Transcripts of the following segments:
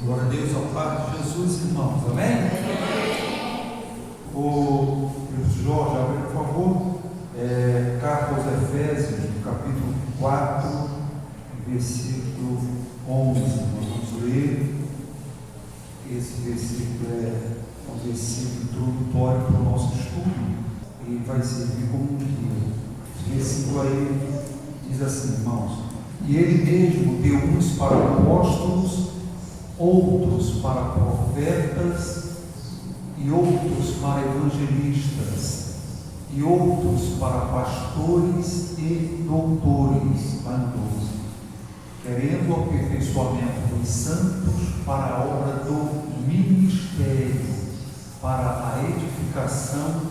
Glória a Deus, ao Pai de Jesus, irmãos. Amém? O Jorge, abre, por favor, carta aos Efésios, no capítulo 4, versículo 11. Nós vamos ler. Esse versículo é um versículo introdutório para o nosso estudo e vai servir como um guia. O versículo aí diz assim, irmãos: e Ele mesmo deu uns para apóstolos, outros para profetas, e outros para evangelistas, e outros para pastores e doutores, querendo o aperfeiçoamento dos santos para a obra do ministério, para a edificação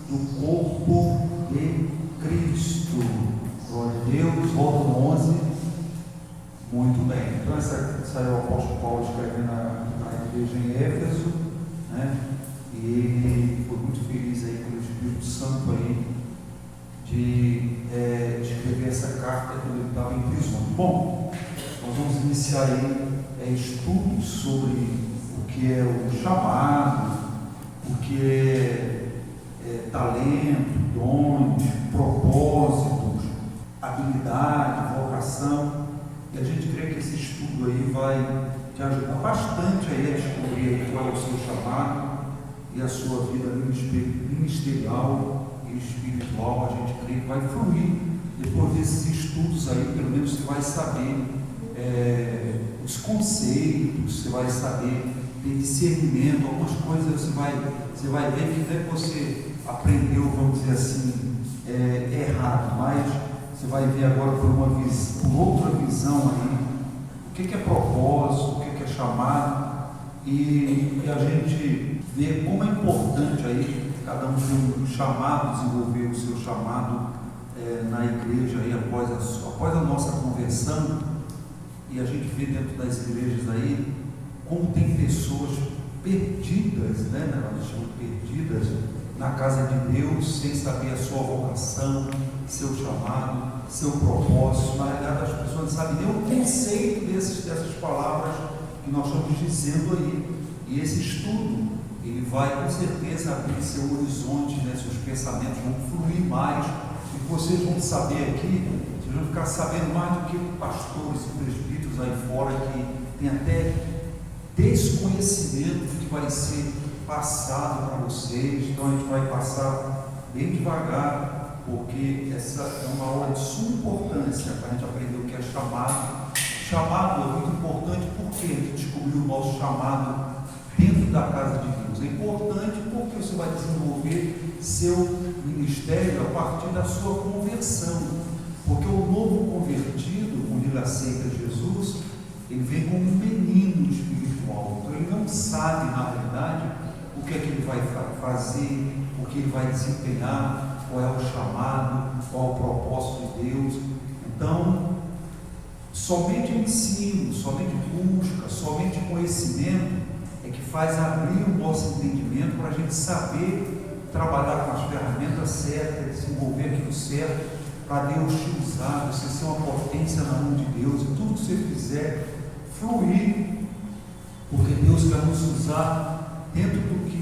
do corpo de Cristo. Glória a Deus. Volta no 11. Muito bem. Então essa é o apóstolo Paulo escrevendo na igreja em Éfeso, né? E ele foi muito feliz aí pelo Espírito Santo aí de escrever essa carta quando ele estava em prisão. Bom, nós vamos iniciar aí estudos sobre o que é o chamado, o que é talento, dons, propósitos, habilidade, vocação. E a gente crê que esse estudo aí vai te ajudar bastante aí a descobrir aí qual é o seu chamado e a sua vida ministerial e espiritual. A gente crê que vai fluir. Depois desses estudos aí, pelo menos você vai saber os conceitos, você vai saber ter discernimento, algumas coisas você vai ver que até você aprendeu, vamos dizer assim, errado, mas você vai ver agora por outra visão aí, o que é propósito, o que é chamado, e a gente vê como é importante aí, cada um tem um chamado, desenvolver o seu chamado na igreja aí, após a nossa conversão, e a gente vê dentro das igrejas aí, como tem pessoas perdidas, né? Nós chamamos perdidas na casa de Deus, sem saber a sua vocação, seu chamado, seu propósito. Na realidade, as pessoas não sabem nem o conceito dessas palavras que nós estamos dizendo aí. E esse estudo, ele vai com certeza abrir seu horizonte, né? Seus pensamentos vão fluir mais, e vocês vão saber aqui, vocês vão ficar sabendo mais do que pastores e presbíteros aí fora que tem até desconhecimento do que vai ser passado para vocês. Então a gente vai passar bem devagar, porque essa é uma aula de suma importância para a gente aprender o que é chamado. Chamado é muito importante porque a gente descobriu o nosso chamado dentro da casa de Deus. É importante porque você vai desenvolver seu ministério a partir da sua conversão, porque o novo convertido, quando ele aceita Jesus, ele vem como um menino espiritual. Então ele não sabe na realidade o que é que ele vai fazer, o que ele vai desempenhar, qual é o chamado, qual é o propósito de Deus. Então, somente o ensino, somente busca, somente conhecimento é que faz abrir o nosso entendimento para a gente saber trabalhar com as ferramentas certas, desenvolver aquilo certo, para Deus te usar, você ser uma potência na mão de Deus, e tudo que você fizer fluir, porque Deus quer nos usar dentro do que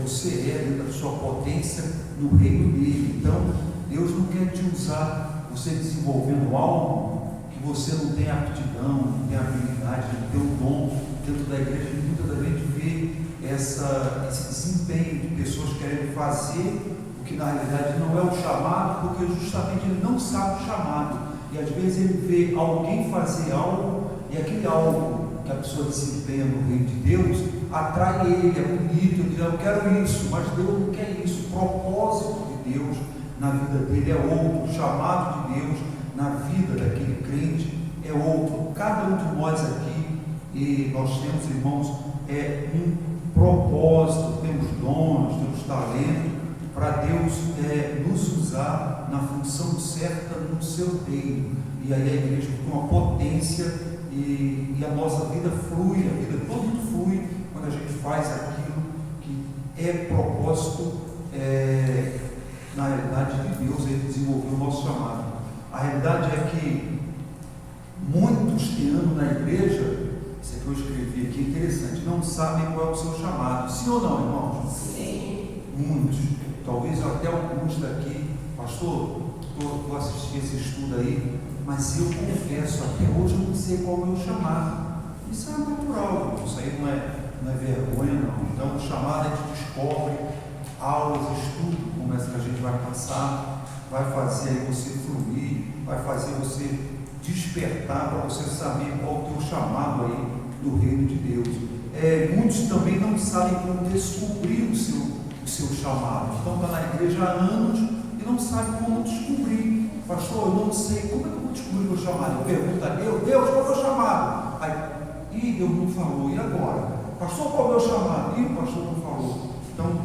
você é, dentro da sua potência no reino dele. Então Deus não quer te usar você desenvolvendo algo que você não tem aptidão, não tem habilidade, não tem o dom. Dentro da igreja muita da gente vê esse desempenho de pessoas querendo fazer o que na realidade não é o chamado, porque justamente ele não sabe o chamado, e às vezes ele vê alguém fazer algo, e aquele algo que a pessoa desempenha no reino de Deus atrai ele, é bonito, ele diz: eu quero isso, mas Deus não quer isso. O propósito de Deus na vida dele é outro, o chamado de Deus na vida daquele crente é outro. Cada um de nós aqui, e nós temos, irmãos, um propósito, temos dons, temos talento, para Deus nos usar na função certa no seu reino. E aí a igreja tem uma potência, e a nossa vida flui, a vida todo mundo flui quando a gente faz aquilo que é propósito na realidade de Deus, ele desenvolveu o nosso chamado. A realidade é que muitos que andam na igreja, isso aqui eu escrevi vi aqui, interessante, não sabem qual é o seu chamado. Sim ou não, irmãos? Sim. Muitos, talvez até alguns daqui, pastor, estou assistindo esse estudo aí, mas eu confesso, até hoje eu não sei qual é o meu chamado. Isso é natural, isso aí não é vergonha, não. Então, o chamado a gente descobre, aulas, estudo, como essa que a gente vai passar, vai fazer aí você fluir, vai fazer você despertar para você saber qual é o teu chamado aí do reino de Deus. Muitos também não sabem como descobrir o seu chamado. Então, está na igreja há anos e não sabe como descobrir. Pastor, eu não sei, como é que eu vou descobrir o meu chamado? Eu pergunto a Deus, qual é o meu chamado? Aí, Deus não falou, e agora? Pastor, qual é o meu chamado? O pastor não falou. Então,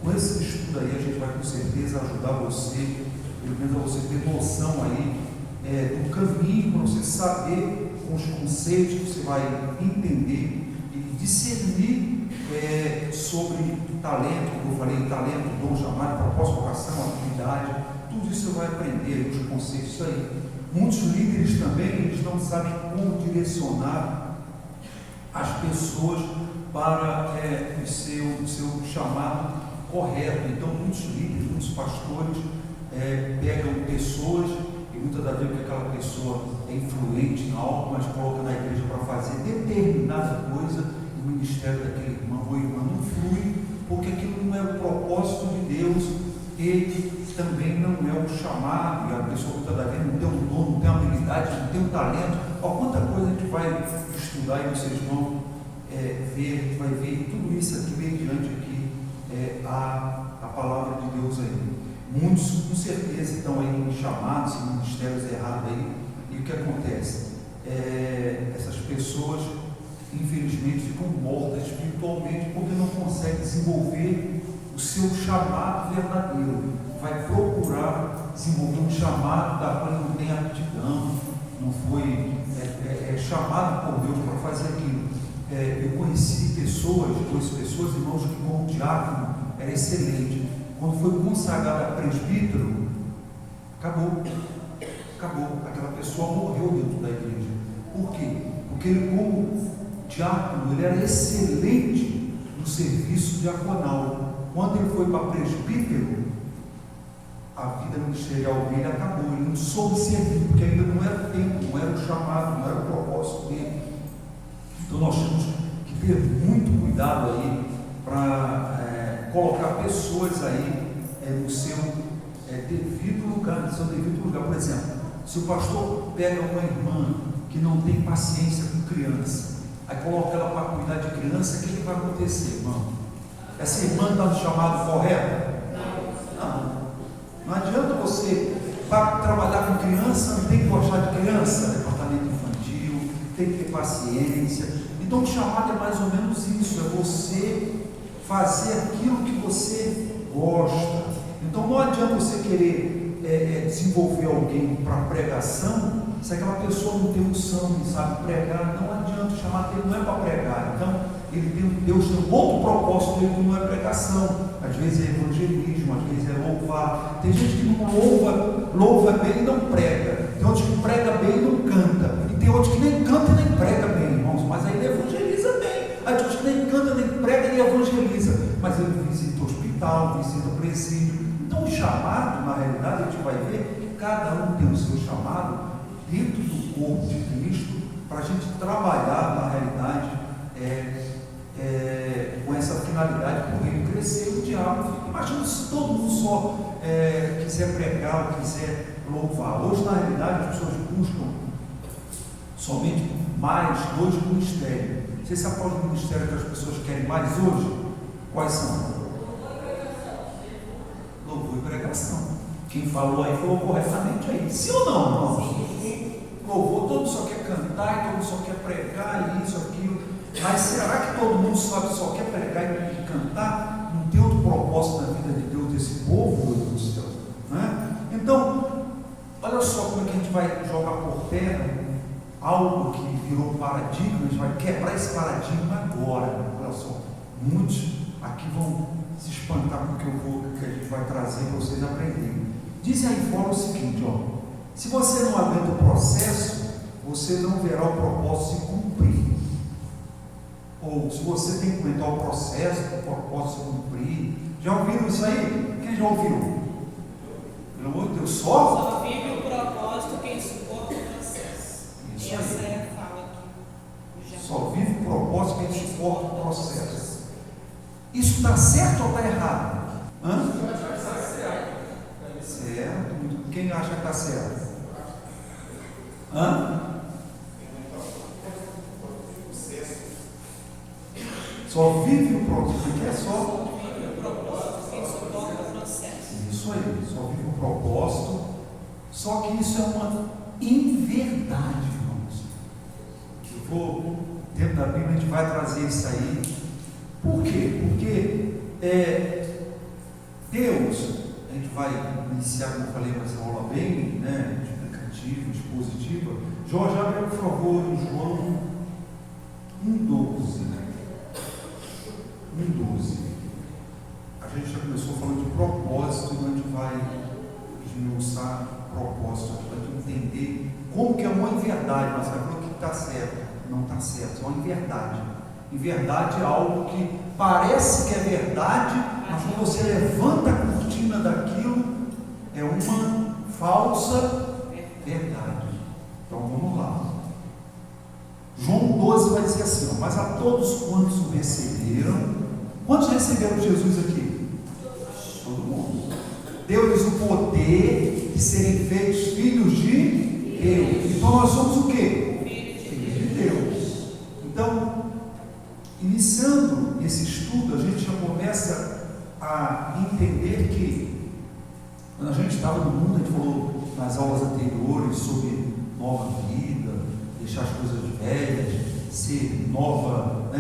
com esse estudo aí, a gente vai com certeza ajudar você, pelo menos a você ter noção aí do caminho, para você saber com os conceitos que você vai entender e discernir sobre talento, como eu falei, talento, dom, chamado, propósito, vocação, atividade, tudo isso você vai aprender, os conceitos aí. Muitos líderes também, eles não sabem como direcionar as pessoas para o seu chamado correto. Então, muitos líderes, muitos pastores pegam pessoas e muitas das vezes aquela pessoa é influente em algo, mas coloca na igreja para fazer determinada coisa, e o ministério daquele irmão ou irmã não flui, porque aquilo não é o propósito de Deus, ele também não é o chamado, e a pessoa muitas das vezes não tem um dom, não tem uma habilidade, não tem um talento. Olha quanta coisa a gente vai estudar e vocês vão ver, vai ver tudo isso aqui mediante aqui a palavra de Deus aí. Muitos com certeza estão aí em chamados, em ministérios errados aí, e o que acontece? Essas pessoas infelizmente ficam mortas espiritualmente porque não conseguem desenvolver o seu chamado verdadeiro. Vai procurar desenvolver um chamado da qual não tem aptidão, não foi chamado por Deus para fazer aquilo. Eu conheci pessoas, irmãos, que como diácono era excelente. Quando foi consagrado a presbítero, acabou. Aquela pessoa morreu dentro da igreja. Por quê? Porque ele, como diácono, ele era excelente no serviço diaconal. Quando ele foi para presbítero, a vida ministerial dele acabou. Ele não soube servir, porque ainda não era o tempo, não era o chamado, não era o propósito dele. Então nós temos que ter muito cuidado aí para colocar pessoas aí no seu devido lugar, Por exemplo, se o pastor pega uma irmã que não tem paciência com criança, aí coloca ela para cuidar de criança, o que vai acontecer, irmão? Essa irmã está no chamado correto? Não adianta você trabalhar com criança, não tem que gostar de criança, departamento infantil, tem que ter paciência. Então o chamado é mais ou menos isso, é você fazer aquilo que você gosta. Então não adianta você querer desenvolver alguém para pregação, se aquela pessoa não tem unção, não sabe pregar, não adianta. O chamado dele não é para pregar. Então Deus tem um outro propósito dele que não é pregação. Às vezes é evangelismo, às vezes é louvar. Tem gente que não louva bem e não prega. Tem outros que prega bem e não canta. E tem outros que nem canta e nem prega bem, irmãos, mas aí ele evangeliza bem. Aí tem outros que nem canta, nem prega, nem evangeliza, mas ele visita o hospital, visita o presídio. Então o chamado, na realidade, a gente vai ver que cada um tem o seu chamado dentro do corpo de Cristo, para a gente trabalhar, na realidade, com essa finalidade, para o reino crescer e o diabo. Imagina se todo mundo só quiser pregar ou quiser louvar. Hoje, na realidade, as pessoas buscam somente mais 2 ministérios. Você sabe qual é o ministério que as pessoas querem mais hoje? Quais são? Louvor e pregação. Quem falou aí falou corretamente aí. Sim ou não, irmão? Louvor, todo mundo só quer cantar, e todo mundo só quer pregar, e isso, aquilo. Mas será que todo mundo só quer pregar e cantar? Não tem outro propósito na vida de Deus, desse povo, meu Deus do céu? Né? Então, olha só como é que a gente vai jogar por terra algo que virou paradigma. A gente vai quebrar esse paradigma agora. Olha só, muitos aqui vão se espantar com o que a gente vai trazer para vocês aprenderem. Dizem aí fora o seguinte, se você não aguenta o processo, você não verá o propósito se cumprir. ou se você tem que aguentar o processo, o propósito cumprir. Já ouviram isso aí? Quem já ouviu? Pelo amor de Deus, só vive o propósito quem suporta o processo. Isso essa aí. é a fala aqui. Só vive o propósito quem suporta o processo. Isso está certo ou está errado? Certo. Quem acha que está certo? Só vive o propósito. Que é só vive o propósito quem suporta o processo. Isso aí, só vive o propósito. Só que isso é uma inverdade, irmãos. Eu vou, dentro da Bíblia, a gente vai trazer isso aí. Por quê? Porque Deus, a gente vai iniciar, como eu falei, essa aula bem explicativa, expositiva. Jorge, abre por favor em João 1,12. 1,12. A gente já começou falando de propósito, e a gente vai esmiuçar propósito para entender como que é uma inverdade. Mas vai falar que está certo, não está certo, é uma inverdade. Inverdade é algo que parece que é verdade, mas quando você levanta a cortina daquilo, é uma falsa verdade. Então vamos lá. João 12 vai dizer assim: mas a todos quantos o receberam, quantos receberam Jesus aqui? Todo mundo. Deu-lhes o poder de serem feitos filhos de Deus. Então nós somos o quê? Filhos de Deus. Então, iniciando esse estudo, a gente já começa a entender que quando a gente estava no mundo, a gente falou nas aulas anteriores sobre nova vida, deixar as coisas velhas, ser nova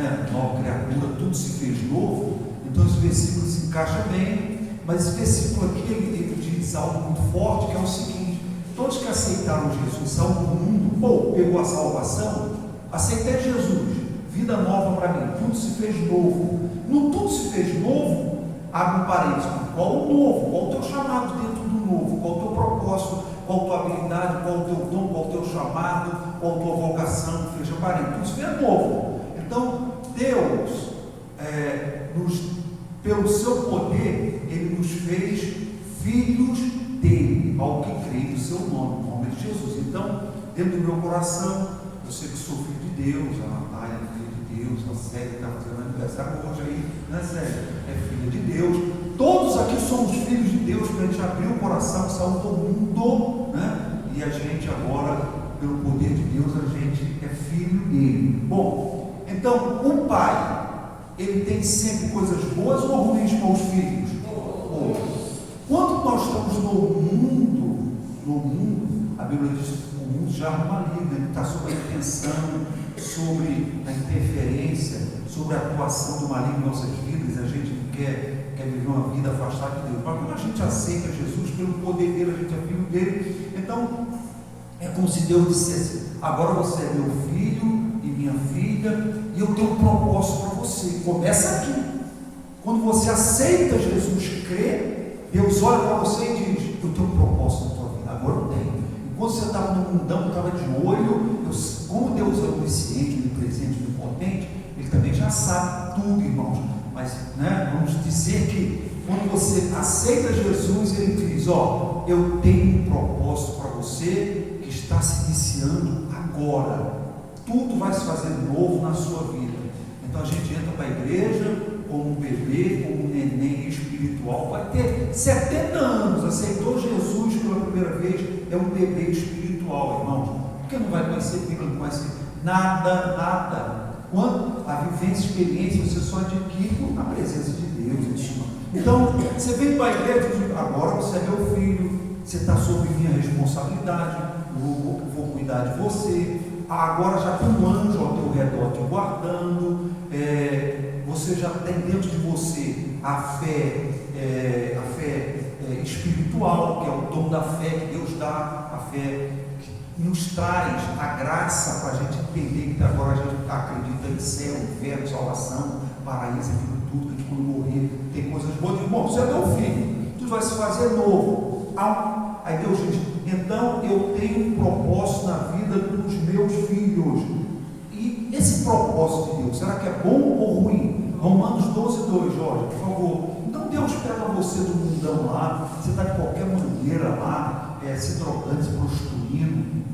criatura, tudo se fez novo. Então esse versículo se encaixa bem, mas esse versículo aqui ele diz algo muito forte, que é o seguinte: todos que aceitaram Jesus, saíram do mundo, pegou a salvação, aceitei Jesus, vida nova para mim, tudo se fez novo. No tudo se fez novo, abre um parênteses: qual o novo? Qual o teu chamado dentro do novo? Qual o teu propósito? Qual a tua habilidade? Qual o teu dom? Qual o teu chamado? Qual a tua vocação? Fecha parênteses, tudo se fez novo. Então Deus, pelo seu poder, Ele nos fez filhos dele, ao que crê no seu nome, no nome de Jesus. Então, dentro do meu coração, eu sei que sou filho de Deus, a Natália é filha de Deus, a Célia está fazendo aniversário hoje aí, né, Célia? É filha de Deus. Todos aqui somos filhos de Deus, para a gente abrir o coração, sair do mundo, né? E a gente agora, pelo poder de Deus, a gente é filho dele. Bom, então, o pai, ele tem sempre coisas boas ou ruins para os filhos? Boas. Quando nós estamos no mundo, a Bíblia diz que o mundo já é maligno, ele está sob a intenção, sobre a interferência, sobre a atuação do maligno em nossas vidas. A gente não quer viver uma vida afastada de Deus, mas quando a gente aceita Jesus, pelo poder dele, a gente é filho dele. Então é como se Deus dissesse: agora você é meu filho e minha filha, e eu tenho um propósito para você. Começa aqui. Quando você aceita Jesus, crê, Deus olha para você e diz: eu tenho um propósito na tua vida. Agora eu tenho. Enquanto você estava no mundão, estava de olho, como Deus é onisciente, onipresente, onipotente, Ele também já sabe tudo, irmãos. Mas vamos dizer que quando você aceita Jesus, Ele diz: eu tenho um propósito para você que está se iniciando agora. Tudo vai se fazer novo na sua vida. Então a gente entra para a igreja como um bebê, como um neném espiritual. Vai ter 70 anos, aceitou Jesus pela primeira vez, é um bebê espiritual, irmãos. Porque não vai conhecer Bíblia, não conhece nada. Quando a vivência, a experiência, você só adquire na presença de Deus. Então, você vem para a igreja e diz: agora você é meu filho, você está sob minha responsabilidade, eu vou cuidar de você. Agora já tem um anjo ao teu redor te guardando, você já tem dentro de você a fé espiritual, que é o dom da fé que Deus dá, a fé que nos traz a graça para a gente entender que agora a gente acredita em céu, inferno, salvação, paraíso, aquilo tudo, que a gente quando morrer tem coisas boas. Irmão, você é meu filho, tudo vai se fazer novo. Aí Deus diz: então eu tenho um propósito na vida dos meus filhos, e esse propósito de Deus, será que é bom ou ruim? Romanos 12:2, Jorge, por favor. Então Deus pega você do mundão lá, você está de qualquer maneira lá, se drogando, se prostituindo,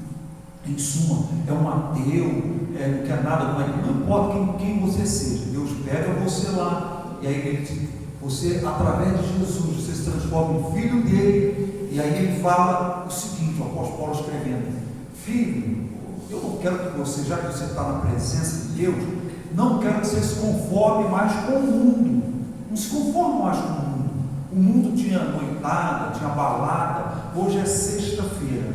em suma, é um ateu, não quer nada, não importa quem você seja, Deus pega você lá, e aí você, através de Jesus, você se transforma em filho dele, e aí ele fala o seguinte, o apóstolo Paulo escrevendo: filho, eu não quero que você, já que você está na presença de Deus, não quero que você se conforme mais com o mundo, não se conforme mais com o mundo. O mundo tinha noitada, tinha balada, hoje é sexta-feira.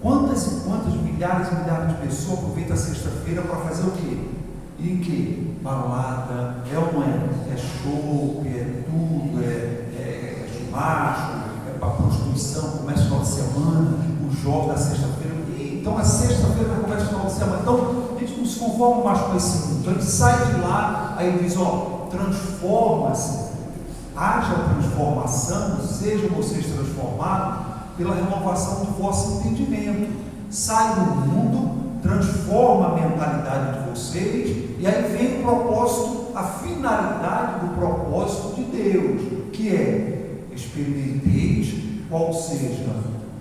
Quantas e quantas milhares e milhares de pessoas aproveitam a sexta-feira para fazer o quê? E que? Balada, é ou não é? É show, é tudo, é churrasco, é para prostituição, começa o final de semana, os jogos da sexta-feira. Então a sexta-feira começa o final de semana. Então a gente não se conforma mais com esse mundo. Então a gente sai de lá, aí diz, transforma-se, haja transformação, sejam vocês transformados pela renovação do vosso entendimento. Sai do mundo, transforma a mentalidade de vocês, e aí vem o propósito, a finalidade do propósito de Deus, que é: experimenteis qual seja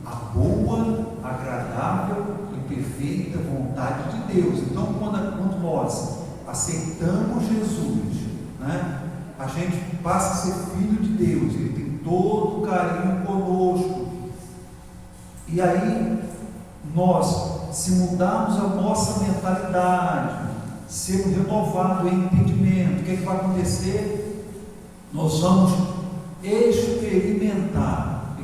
a boa, agradável e perfeita vontade de Deus. Então, quando nós aceitamos Jesus, né, a gente passa a ser filho de Deus, ele tem todo o carinho conosco. E aí, nós, se mudarmos a nossa mentalidade, sermos renovados em entendimento, o que vai acontecer? Nós vamos experimentar,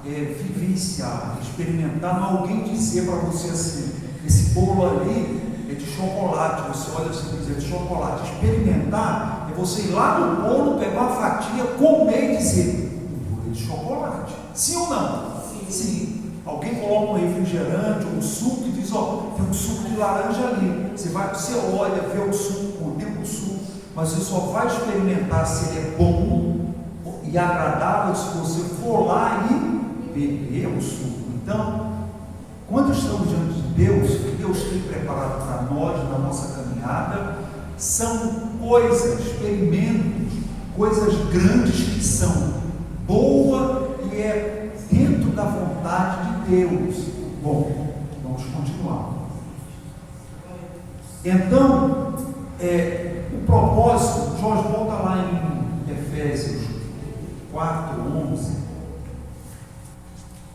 vivenciar, experimentar, não alguém dizer para você assim: esse bolo ali é de chocolate, você olha assim e diz: é de chocolate. Experimentar é você ir lá no bolo, pegar uma fatia, comer e dizer: o bolo é de chocolate. Sim ou não? Sim. Alguém coloca um refrigerante ou um suco e diz: tem um suco de laranja ali. Você olha, vê o suco, contempla o suco, mas você só vai experimentar se ele é bom e agradável se você for lá e beber o suco. Então, quando estamos diante de Deus, o que Deus tem preparado para nós na nossa caminhada são coisas, experimentos, coisas grandes que são boa e é dentro da vontade de Deus. Bom, vamos continuar. Então, o propósito, Jorge, volta lá em Efésios 4:11.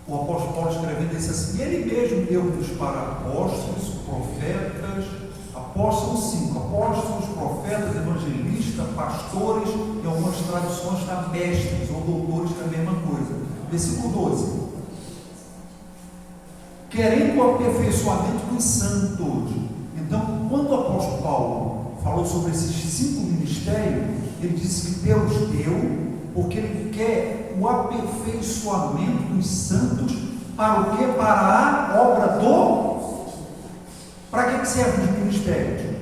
O apóstolo Paulo escrevendo disse assim: ele mesmo deu-nos para apóstolos, profetas, apóstolos 5, apóstolos, profetas, evangelistas, pastores, em algumas traduções está mestres ou doutores, que é a mesma coisa. Versículo 12: querendo o aperfeiçoamento dos santos. Então, quando o apóstolo Paulo falou sobre esses 5 ministérios, ele disse que Deus deu porque ele quer o aperfeiçoamento dos santos. Para o quê? Para a obra para que servem os ministérios?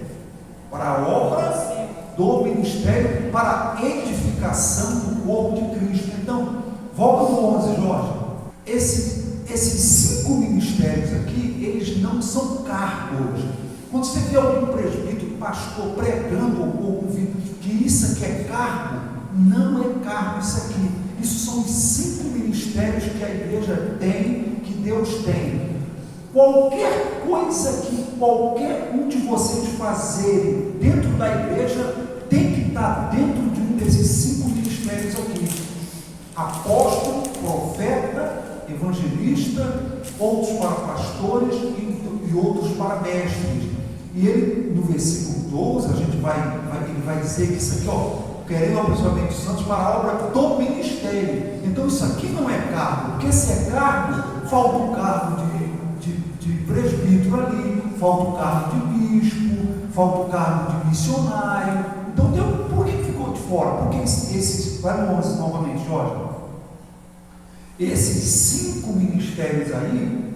Para a obra do ministério, para a edificação do corpo de Cristo. Então, volta no 11, Jorge. Esses 5 ministérios aqui, eles não são cargos. Quando você vê algum presbítero, pastor pregando ou convite que isso aqui é cargo, não é cargo isso aqui. Isso são os 5 ministérios que a igreja tem, que Deus tem. Qualquer coisa que qualquer um de vocês fazerem dentro da igreja tem que estar dentro de um desses 5 ministérios aqui: apóstolo, profeta, evangelista, outros para pastores e outros para mestres. E ele, no versículo 12, ele vai dizer que isso aqui, querendo o aperfeiçoamento dos santos para a obra do ministério. Então isso aqui não é cargo, porque se é cargo, falta o cargo de presbítero ali, falta o cargo de bispo, falta o cargo de missionário. Então por que ficou de fora? Porque vai no 11 novamente, Jorge. Esses 5 ministérios aí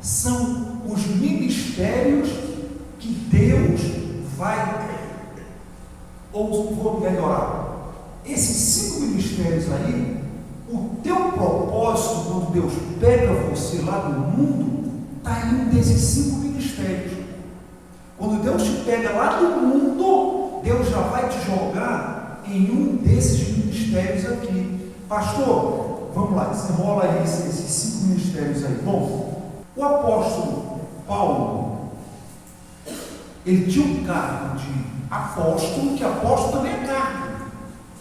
são os ministérios que Deus vai, ou vou melhorar, esses 5 ministérios aí, o teu propósito, quando Deus pega você lá do mundo, está em um desses 5 ministérios. Quando Deus te pega lá do mundo, Deus já vai te jogar em um desses ministérios aqui. Pastor, vamos lá, desenrola aí esses 5 ministérios aí. Bom, o apóstolo Paulo, ele tinha um cargo de apóstolo, que apóstolo também é cargo.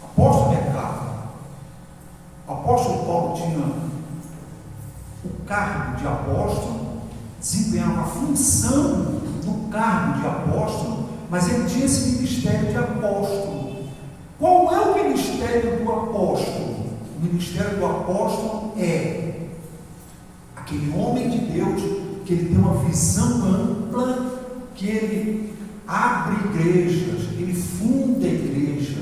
Apóstolo é cargo. O apóstolo Paulo tinha o cargo de apóstolo, desempenhava a função do cargo de apóstolo, mas ele tinha esse ministério de apóstolo. Qual é o ministério do apóstolo? O ministério do apóstolo é aquele homem de Deus que ele tem uma visão ampla, que ele abre igrejas, ele funda igreja.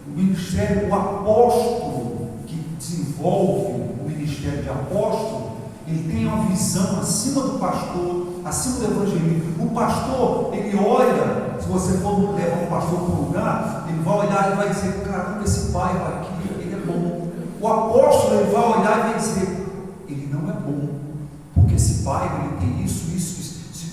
O ministério do apóstolo, que desenvolve o ministério de apóstolo, ele tem uma visão acima do pastor, acima do evangelista. O pastor, ele olha, se você for levar um pastor para um lugar, ele vai olhar e vai dizer: caramba, esse bairro aqui, ele é bom. O apóstolo, ele vai olhar e vai dizer: ele não é bom, porque esse bairro, ele tem isso,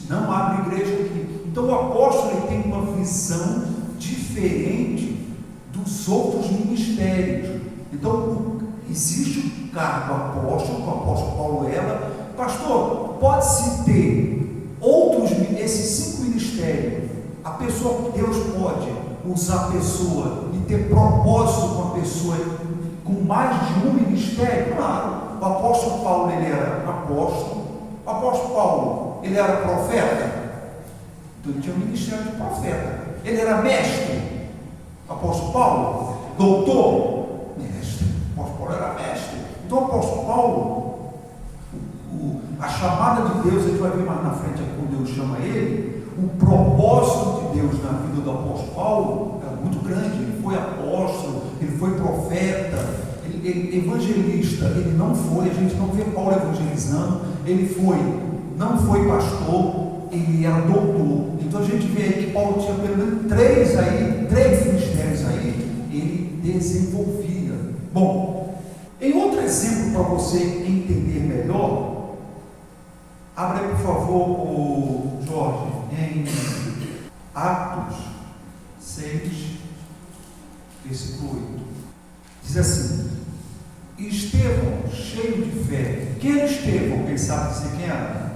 não abre igreja aqui. Então o apóstolo, ele tem uma visão diferente dos outros ministérios. Então existe o cargo apóstolo, que o apóstolo Paulo era. Pastor, pode-se ter outros, esses 5 ministérios, a pessoa, Deus pode usar a pessoa e ter propósito com a pessoa com mais de um ministério? Claro. O apóstolo Paulo, ele era apóstolo. O apóstolo Paulo, ele era profeta, então ele tinha um ministério de profeta. Ele era mestre. O apóstolo Paulo, doutor, mestre. O apóstolo Paulo era mestre. Então o apóstolo Paulo, a chamada de Deus, a gente vai ver mais na frente aqui quando Deus chama ele. O propósito de Deus na vida do apóstolo Paulo era muito grande. Ele foi apóstolo, ele foi profeta, ele evangelista, ele não foi, a gente não vê Paulo evangelizando, não foi pastor, ele era doutor. Então a gente vê aí que Paulo tinha pelo menos 3 ministérios aí, ele desenvolvia. Bom, em outro exemplo para você entender melhor, abre aí, por favor, Jorge, em Atos 6, versículo 8. Diz assim: Estevão, cheio de fé. Quem era Estevão? Quem sabe dizer quem era?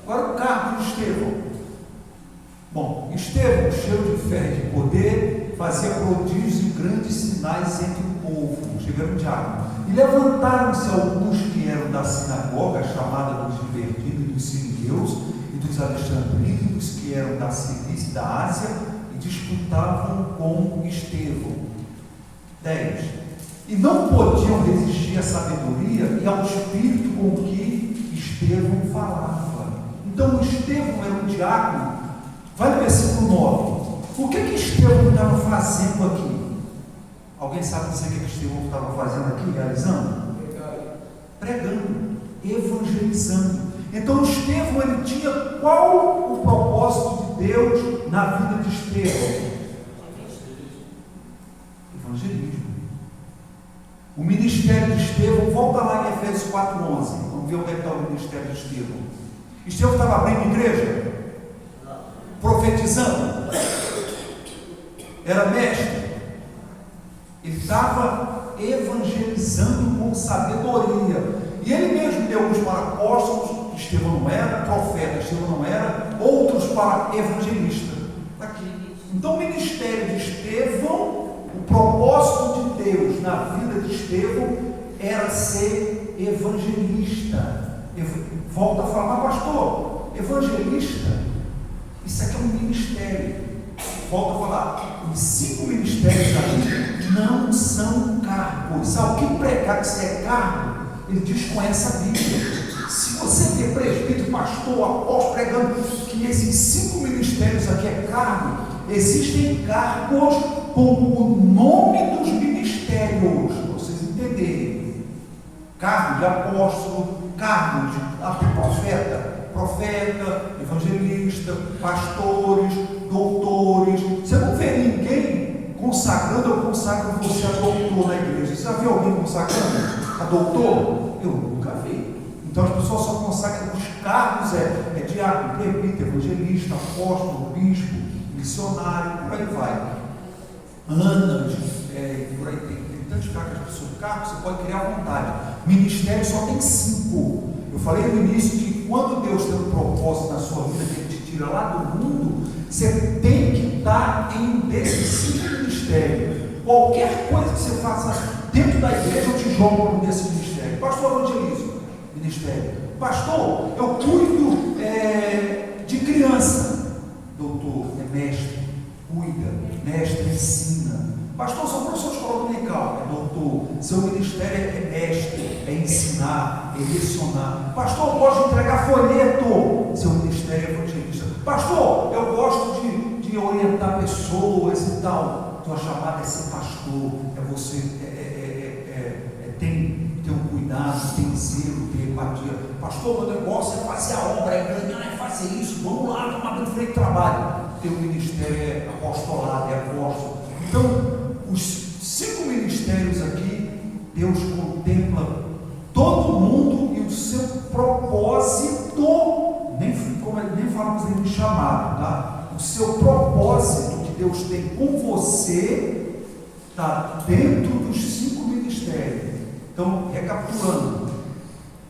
Qual era o cargo de Estevão? Bom, Estevão, cheio de fé e de poder, fazia prodígios e grandes sinais entre o povo. Chegando de água. E levantaram-se alguns que eram da sinagoga, chamada dos divertidos e dos sirineus, e dos alexandrinos, que eram da Cilícia e da Ásia, e disputavam com Estevão. 10. E não podiam resistir à sabedoria e ao espírito com que Estevão falava. Então Estevão era um diácono. Vai no versículo 9. O que Estevão estava fazendo aqui? Alguém sabe dizer o que Estevão estava fazendo aqui, realizando? Pregando, evangelizando. Então Estevão, ele tinha qual o propósito de Deus na vida de Estevão? Evangelismo. O ministério de Estevão, volta lá em Efésios 4:11. Vamos ver onde é que está o ministério de Estevão. Estevão estava abrindo igreja? Profetizando? Era mestre? Ele estava evangelizando com sabedoria. E ele mesmo deu uns para apóstolos, Estevão não era, profeta, Estevão não era, outros para evangelista. Aqui. Então o ministério de Estevão, o propósito de Deus na vida de Estevão era ser evangelista. Volta a falar: pastor, evangelista, isso aqui é um ministério. Volta a falar: os 5 ministérios aqui não são cargos. Sabe o que pregar que isso é cargo? Ele desconhece a Bíblia. Se você vê presbítero, pastor, apóstolo pregando que esses 5 ministérios aqui é cargo, existem cargos com o nome dos ministérios, para vocês entenderem. Cargo de apóstolo, cargo de profeta, evangelista, pastores, doutores. Você não vê ninguém consagrando: eu consagro você a doutor na igreja. Você já viu alguém consagrando a doutor? Eu nunca vi. Então as pessoas só consagram os cargos, de diácono, presbítero, evangelista, apóstolo, bispo, missionário, por aí vai. Anas, por aí tem tantos cargos, você pode criar à vontade. Ministério só tem 5. Eu falei no início que quando Deus tem um propósito na sua vida, que Ele te tira lá do mundo, você tem que estar em um desses 5 ministérios. Qualquer coisa que você faça dentro da igreja, eu te jogo num desses ministérios. Pastor, evangelismo, ministério. Pastor, eu cuido de criança. Doutor, é mestre, cuida, mestre, ensina. Pastor, sou professor de escola dominical, é doutor. Seu ministério é mestre, é ensinar, é lecionar. Pastor, eu gosto de entregar folheto. Seu ministério é evangelista. Pastor, eu gosto de orientar pessoas e tal. Tua chamada é ser pastor, é você ter um cuidado, ter zelo, ter empatia. Pastor, meu negócio é fazer a obra, é ganhar, é fazer isso. Vamos lá, vamos abrir frente de trabalho. Teu ministério é apostolado, é apóstolo. Então, os 5 ministérios aqui, Deus contempla todo mundo e o seu propósito, nem falamos nem de chamado, tá? O seu propósito que Deus tem com você está dentro dos 5 ministérios. Então, recapitulando,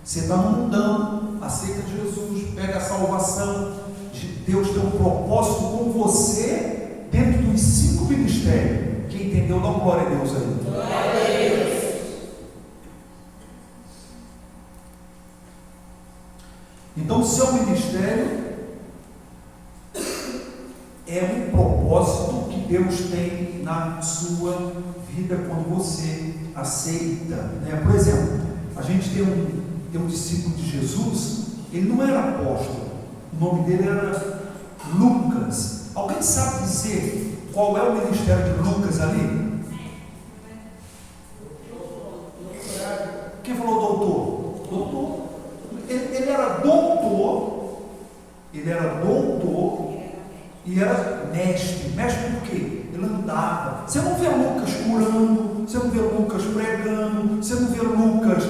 você está no mundão, aceita Jesus, pega a salvação, Deus tem um propósito com você dentro dos 5 ministérios. Quem entendeu, dá glória a Deus aí. Glória a Deus. Então, o seu ministério é um propósito que Deus tem na sua vida quando você aceita, né? Por exemplo, a gente tem um discípulo de Jesus, ele não era apóstolo, o nome dele era Lucas. Alguém sabe dizer qual é o ministério de Lucas ali? Quem falou doutor? Doutor. Ele era doutor e era mestre. Mestre por quê? Ele andava. Você não vê Lucas curando, você não vê Lucas pregando, você não vê Lucas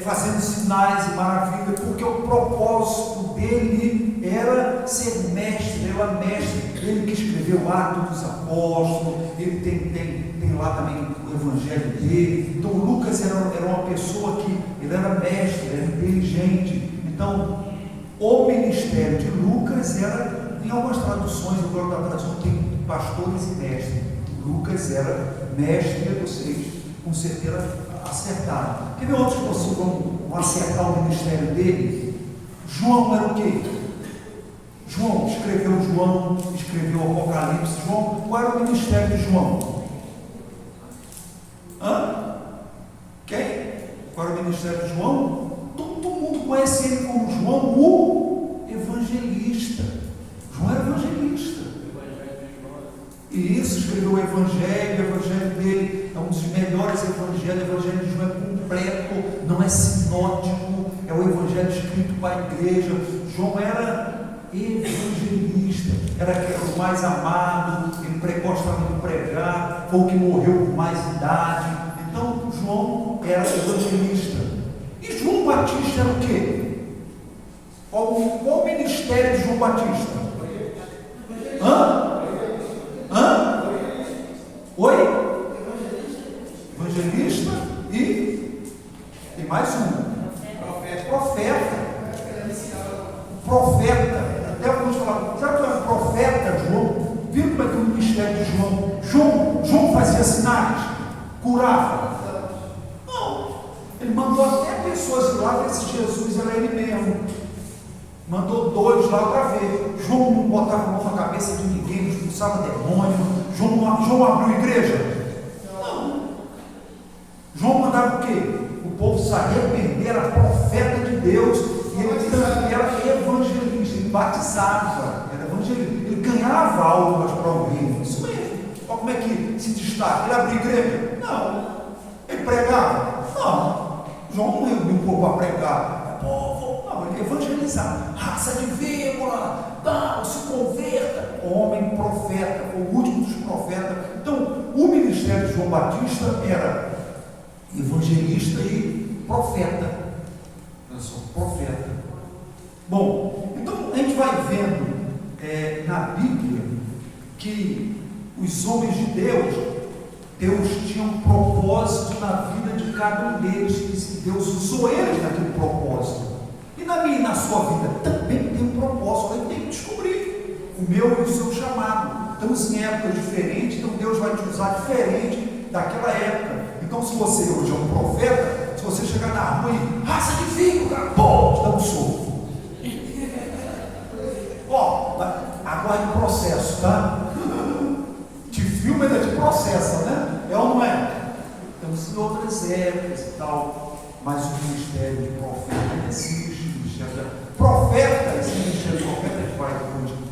fazendo sinais e maravilhas, porque o propósito dele era ser mestre. Ele era mestre. Ele que escreveu Atos dos Apóstolos, ele tem lá também o evangelho dele. Então Lucas era uma pessoa que ele era mestre, era inteligente. Então o ministério de Lucas era, em algumas traduções, no plano da tradução tem pastores e mestres. Lucas era mestre, e vocês com certeza acertaram. Quer ver outros que vocês vão acertar o ministério dele? João era o quê? João escreveu o Apocalipse. João, qual era o ministério de João? Quem? Qual era o ministério de João? Todo mundo conhece ele como João, o evangelista. João era evangelista. E isso, escreveu o evangelho dele é um dos melhores evangelhos. O evangelho de João é completo, não é sinótico, é o evangelho escrito para a igreja. João era evangelista, era o mais amado, ele gostava de pregar, foi o que morreu com mais idade. Então João era evangelista. E João Batista era o quê? Qual o ministério de João Batista? Oi? Evangelista e tem mais um. Profeta. Até alguns falaram, sabe o que é profeta, João? Viu como é que o ministério de João? João fazia sinais, curava. Não, ele mandou até pessoas ir lá ver se Jesus era ele mesmo. Mandou 2 lá para ver. João não botava a mão na cabeça de ninguém, não expulsava demônio. João abriu igreja? Não. João mandava o quê? O povo se arrepender, era profeta de Deus, e ele também era evangelista, ele batizava, era evangelista, ele ganhava almas para o reino. Isso mesmo. Olha como é que se destaca. Ele abriu igreja? Não. Ele pregava? Não. João não reuniu o povo para pregar. Não, ele evangelizava. Raça de víbora, se converta. Homem profeta, o último dos profetas. Então, o ministério de João Batista era evangelista e profeta. Eu sou profeta. Bom, então vai vendo na Bíblia que os homens de Deus tinha um propósito na vida de cada um deles, que Deus usou eles naquele propósito. E na minha e na sua vida também tem um propósito, a gente tem que descobrir o meu e o seu chamado. Estamos em épocas diferentes, então Deus vai te usar diferente daquela época. Então, se você hoje é um profeta, se você chegar na rua e raça de vinho, cara, pô, te dá um soco. Ó, aguarde o processo, tá? Te filma e ainda te processa, né? É ou não é? Estamos em outras épocas e tal, mas o ministério de profeta é simples de ministério. Profeta, esse ministério de profeta, a gente vai depois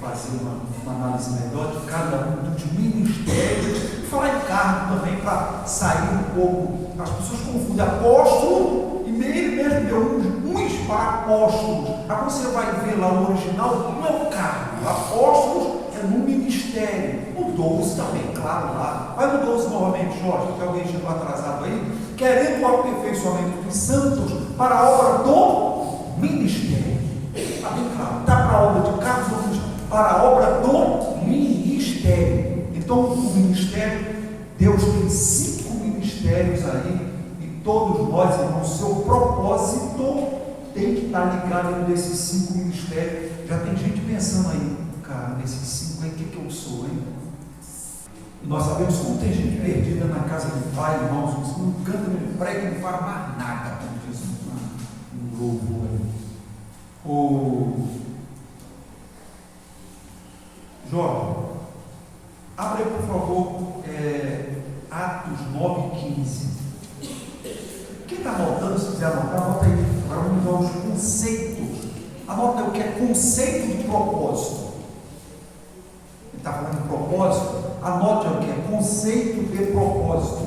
fazer uma análise melhor de cada um dos ministérios e falar em cargo também para sair um pouco. As pessoas confundem apóstolo e ele mesmo deu uns para apóstolos. Agora você vai ver lá o original, não é o cargo. Apóstolos é no ministério. O 12 também, claro, lá. Vai no 12 novamente, Jorge, que alguém chegou atrasado aí. Querendo o aperfeiçoamento dos santos para a obra do ministério. Está bem claro. Está para a obra de cargos, para a obra do ministério. Então, o ministério, Deus tem 5 ministérios aí, e todos nós, irmãos, seu propósito tem que estar ligado em um desses 5 ministérios. Já tem gente pensando aí, cara, nesses 5 aí, o que eu sou, hein? E nós sabemos como tem gente perdida na casa do Pai, irmãos, não canta, não prega, não faz mais nada, como diz um louvor aí. Jorge, abre aí, por favor, Atos 9:15. Quem está anotando, se quiser anotar, anota aí. Agora vamos dar os conceitos. Anota o que é conceito de propósito. Ele está falando de propósito. Anote o que é conceito de propósito.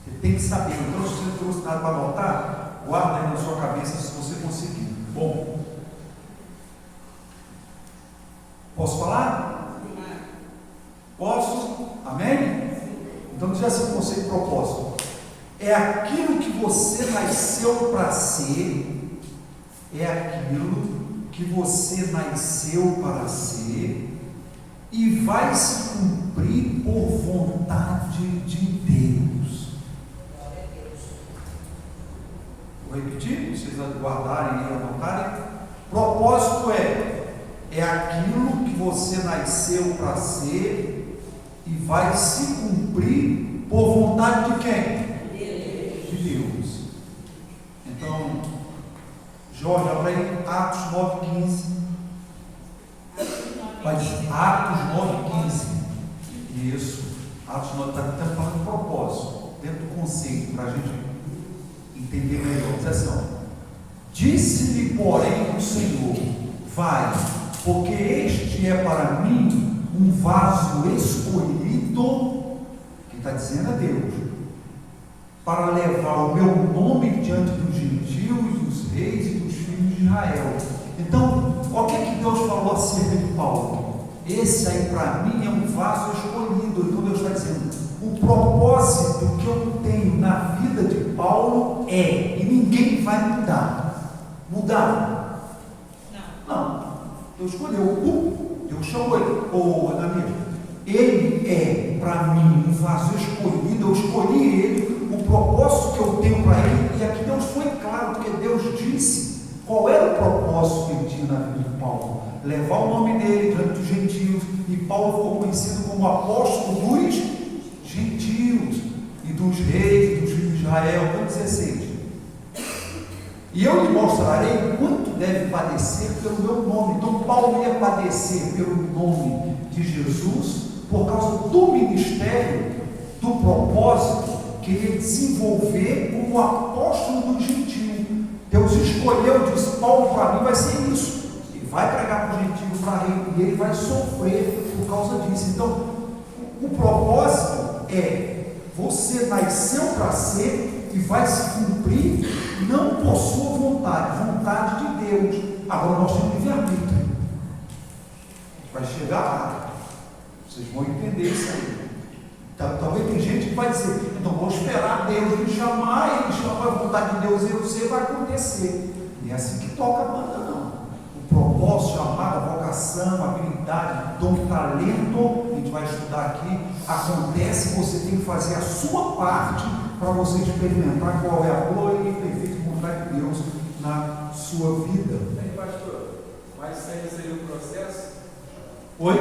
Você tem que saber. Então, se você trouxe nada para anotar, guarda aí na sua cabeça se você conseguir. Bom. Posso falar? Posso? Amém? Então diz assim o conceito de propósito. É aquilo que você nasceu para ser, é aquilo que você nasceu para ser e vai se cumprir por vontade de Deus. Vou repetir, para vocês guardarem e anotarem. Propósito é aquilo que você nasceu para ser e vai se cumprir por vontade de quem? De Deus. Então, Jorge, abre aí Atos 9:15. Atos 9:15. Isso. Atos 9 está falando de propósito, dentro do conceito, para a gente entender melhor. Diz assim: disse-lhe, porém, o Senhor: vai, porque este é para mim um vaso escolhido, que está dizendo a Deus, para levar o meu nome diante dos gentios, dos reis e dos filhos de Israel. Então, o que Deus falou acerca de Paulo? Esse aí para mim é um vaso escolhido. Então Deus está dizendo, o propósito que eu tenho na vida de Paulo e ninguém vai mudar. Não. Deus escolheu, Deus chamou ele, ele é para mim um vaso escolhido, eu escolhi ele, o propósito que eu tenho para ele, e aqui Deus foi claro, porque Deus disse qual era o propósito que ele tinha na vida de Paulo: levar o nome dele diante dos gentios, e Paulo ficou conhecido como apóstolo dos gentios, e dos reis, e dos filhos de Israel. 16. E eu lhe mostrarei quanto deve padecer pelo meu nome. Então Paulo ia padecer pelo nome de Jesus, por causa do ministério, do propósito que ele ia desenvolver como apóstolo dos gentios. Deus escolheu, disse: Paulo para mim vai ser isso, ele vai pregar para os gentios, para rei, e ele vai sofrer por causa disso. Então o propósito é: você nasceu para ser e vai se cumprir, não por sua vontade de Deus. Agora nós temos livre-arbítrio, vai chegar lá, vocês vão entender isso aí. Talvez tem gente que vai dizer: então vou esperar Deus me chamar, ele chamar a vontade de Deus, e eu sei, vai acontecer. é assim que toca a banda, não. O propósito, chamada, vocação, habilidade, dom, talento, a gente vai estudar aqui, acontece, você tem que fazer a sua parte para você experimentar qual é a boa e perfeita vontade de Deus na sua vida. Aí, pastor, mas isso aí seria o processo? Oi?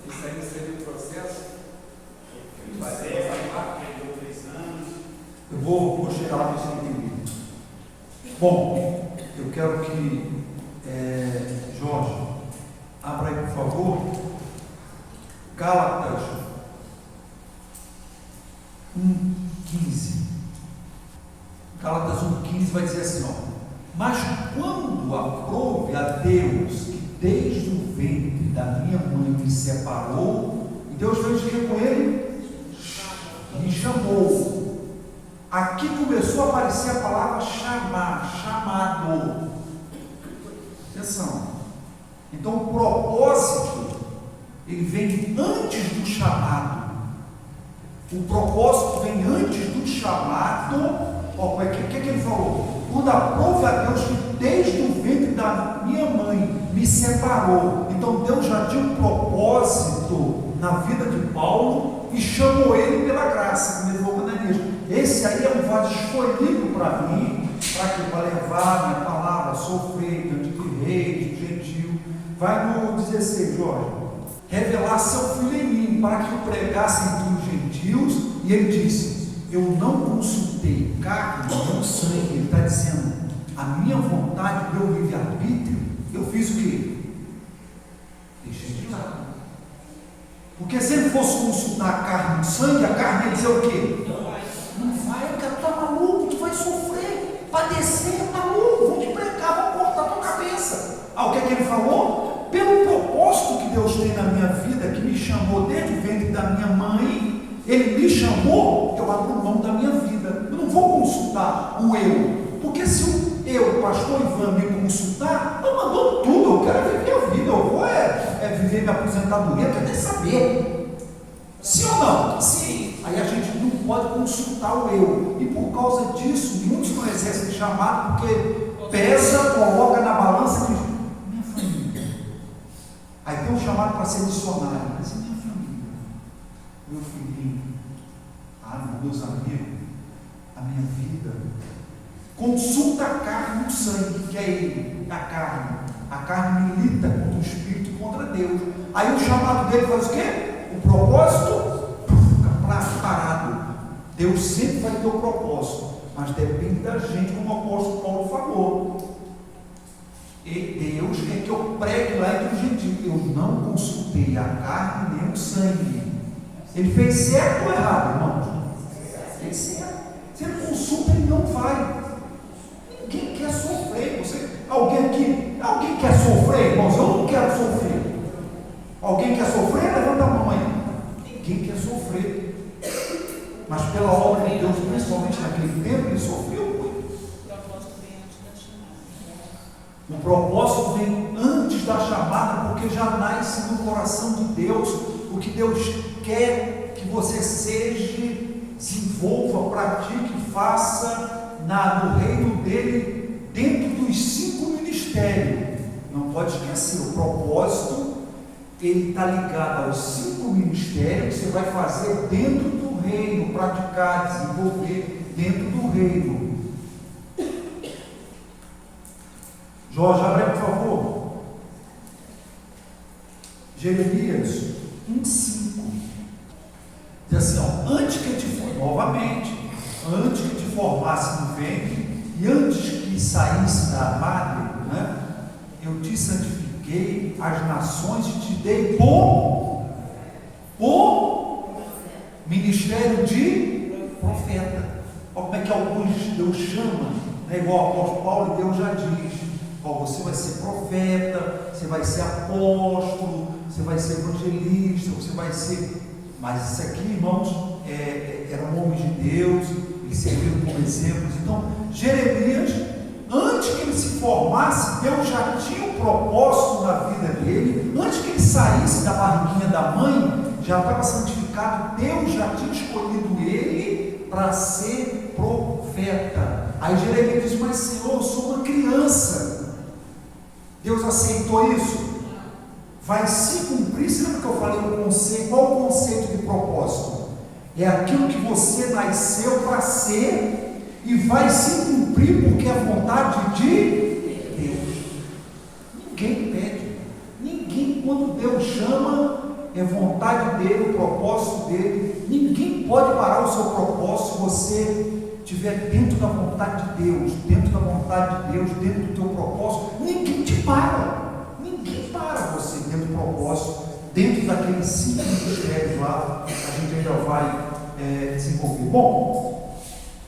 Isso aí seria o processo? Eu vou chegar lá para você entender. Bom, eu quero que Jorge, abra aí, por favor, Gálatas 1:15. Gálatas 1:15 vai dizer assim, ó: mas quando aprove a Deus que desde o ventre da minha mãe me separou, e Deus fez o que com ele? Me chamou. Aqui começou a aparecer a palavra chamar, chamado. Atenção. Então o propósito, ele vem antes do chamado. O propósito vem antes do chamado. Ó, o que ele falou? Quando aprove a Deus que desde o ventre da minha mãe me separou. Então Deus já tinha um propósito na vida de Paulo e chamou ele pela graça, como ele falou com Ananias. Esse aí é um vaso escolhido para mim, para levar a minha palavra, sofrer diante de reis, de gentil. Vai no 16, Jorge. Revelar seu filho em mim, para que eu pregasse entre os gentios. E ele disse: eu não consultei carne nem sangue. Ele está dizendo: a minha vontade, meu livre-arbítrio, eu fiz o quê? Deixei de lado. Porque se ele fosse consultar carne e sangue, a carne ia dizer o quê? Não vai, cara, tu tá maluco, tu vai sofrer, padecer, maluco, vão te pregar, vão cortar tua cabeça. O que é que ele falou? Pelo propósito que Deus tem na minha vida, que me chamou desde o ventre da minha mãe, ele me chamou, eu abro mão da minha vida. Eu não vou consultar o eu, porque se o pastor Ivan me consultar, eu abandono tudo, eu quero viver a vida, eu vou viver minha aposentadoria, eu quero nem saber. Sim ou não? Sim. Aí a gente não pode consultar o eu. E por causa disso, muitos não exercem chamado, porque pesa, coloca na balança e diz: minha família. Aí tem um chamado para ser missionário, mas e minha família? Meu filhinho, meus amigos, a minha vida. Consulta a carne e o sangue, que é ele, a carne. A carne milita contra o Espírito e contra Deus. Aí o chamado dele faz o quê? O propósito fica parado. Deus sempre vai ter o propósito, mas depende da gente, como o apóstolo Paulo falou. E Deus quer que eu pregue lá entre os gentios. Eu não consultei a carne nem o sangue. Ele fez certo ou errado, irmãos? Fez certo. Se ele consulta, ele não vai. Ninguém quer sofrer. Alguém quer sofrer, irmãos? Eu não quero sofrer. Alguém quer sofrer? Levanta a mão aí. Ninguém quer sofrer. Mas pela obra de Deus, principalmente naquele tempo, ele sofreu muito. O propósito vem antes da chamada, porque já nasce no coração de Deus. O que Deus quer que você seja, desenvolva, pratique, faça no reino dele, dentro dos 5 ministérios. Não pode esquecer, o propósito, ele está ligado aos 5 ministérios que você vai fazer dentro do reino, praticar, desenvolver dentro do reino. Jorge, abre por favor. Jeremias 1:5. Diz assim, antes que te antes que te formasse no ventre, e antes que saísse da madre, eu te santifiquei as nações e te dei por ministério de profeta. Olha como é que alguns Deus chama, igual o apóstolo Paulo, e Deus já diz: você vai ser profeta, você vai ser apóstolo, você vai ser evangelista, você vai ser. Mas isso aqui, irmãos, eram homens de Deus, eles serviram como exemplos. Então, Jeremias, antes que ele se formasse, Deus já tinha um propósito na vida dele. Antes que ele saísse da barriguinha da mãe, já estava santificado. Deus já tinha escolhido ele para ser profeta. Aí Jeremias diz: mas Senhor, eu sou uma criança. aliança. Deus aceitou isso? Vai se cumprir. Você lembra que eu falei o conceito? Qual o conceito de propósito? É aquilo que você nasceu para ser e vai se cumprir porque é a vontade de Deus. Ninguém pede. Ninguém, quando Deus chama, é vontade dele, o propósito dele. Ninguém pode parar o seu propósito se você estiver dentro da vontade de Deus, dentro da vontade de Deus, dentro do teu propósito. Ninguém te para. Ninguém para você dentro do propósito, dentro daqueles 5 mistérios lá, a gente ainda vai desenvolver. Bom,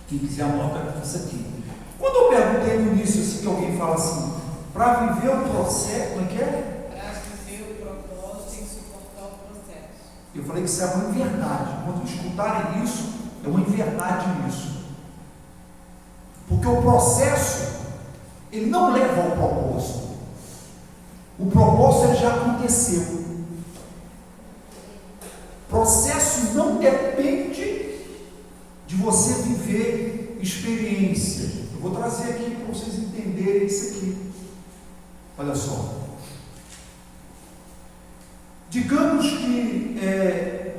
quem quiser anota isso aqui. Quando eu perguntei no início assim, que alguém fala assim, para viver o processo, como é que é? Para viver o propósito tem que suportar o processo. Eu falei que isso é uma inverdade. Quando escutarem isso, é uma inverdade nisso. Porque o processo, ele não leva ao propósito. O propósito ele já aconteceu. O processo não depende de você viver experiências. Eu vou trazer aqui para vocês entenderem isso aqui. Olha só. Digamos que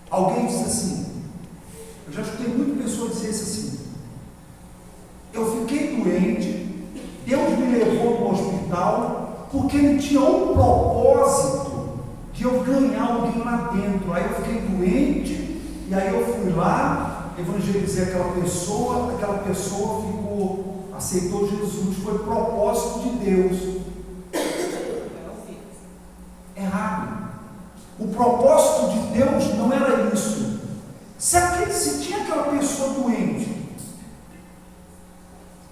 alguém diz assim, eu já escutei muitas pessoas dizer isso assim, eu fiquei doente, Deus me levou no hospital porque Ele tinha um propósito de eu ganhar alguém lá dentro. Aí eu fiquei doente e aí eu fui lá, evangelizei aquela pessoa ficou, aceitou Jesus, foi propósito de Deus. Errado. O propósito de Deus não era isso. Se tinha aquela pessoa doente,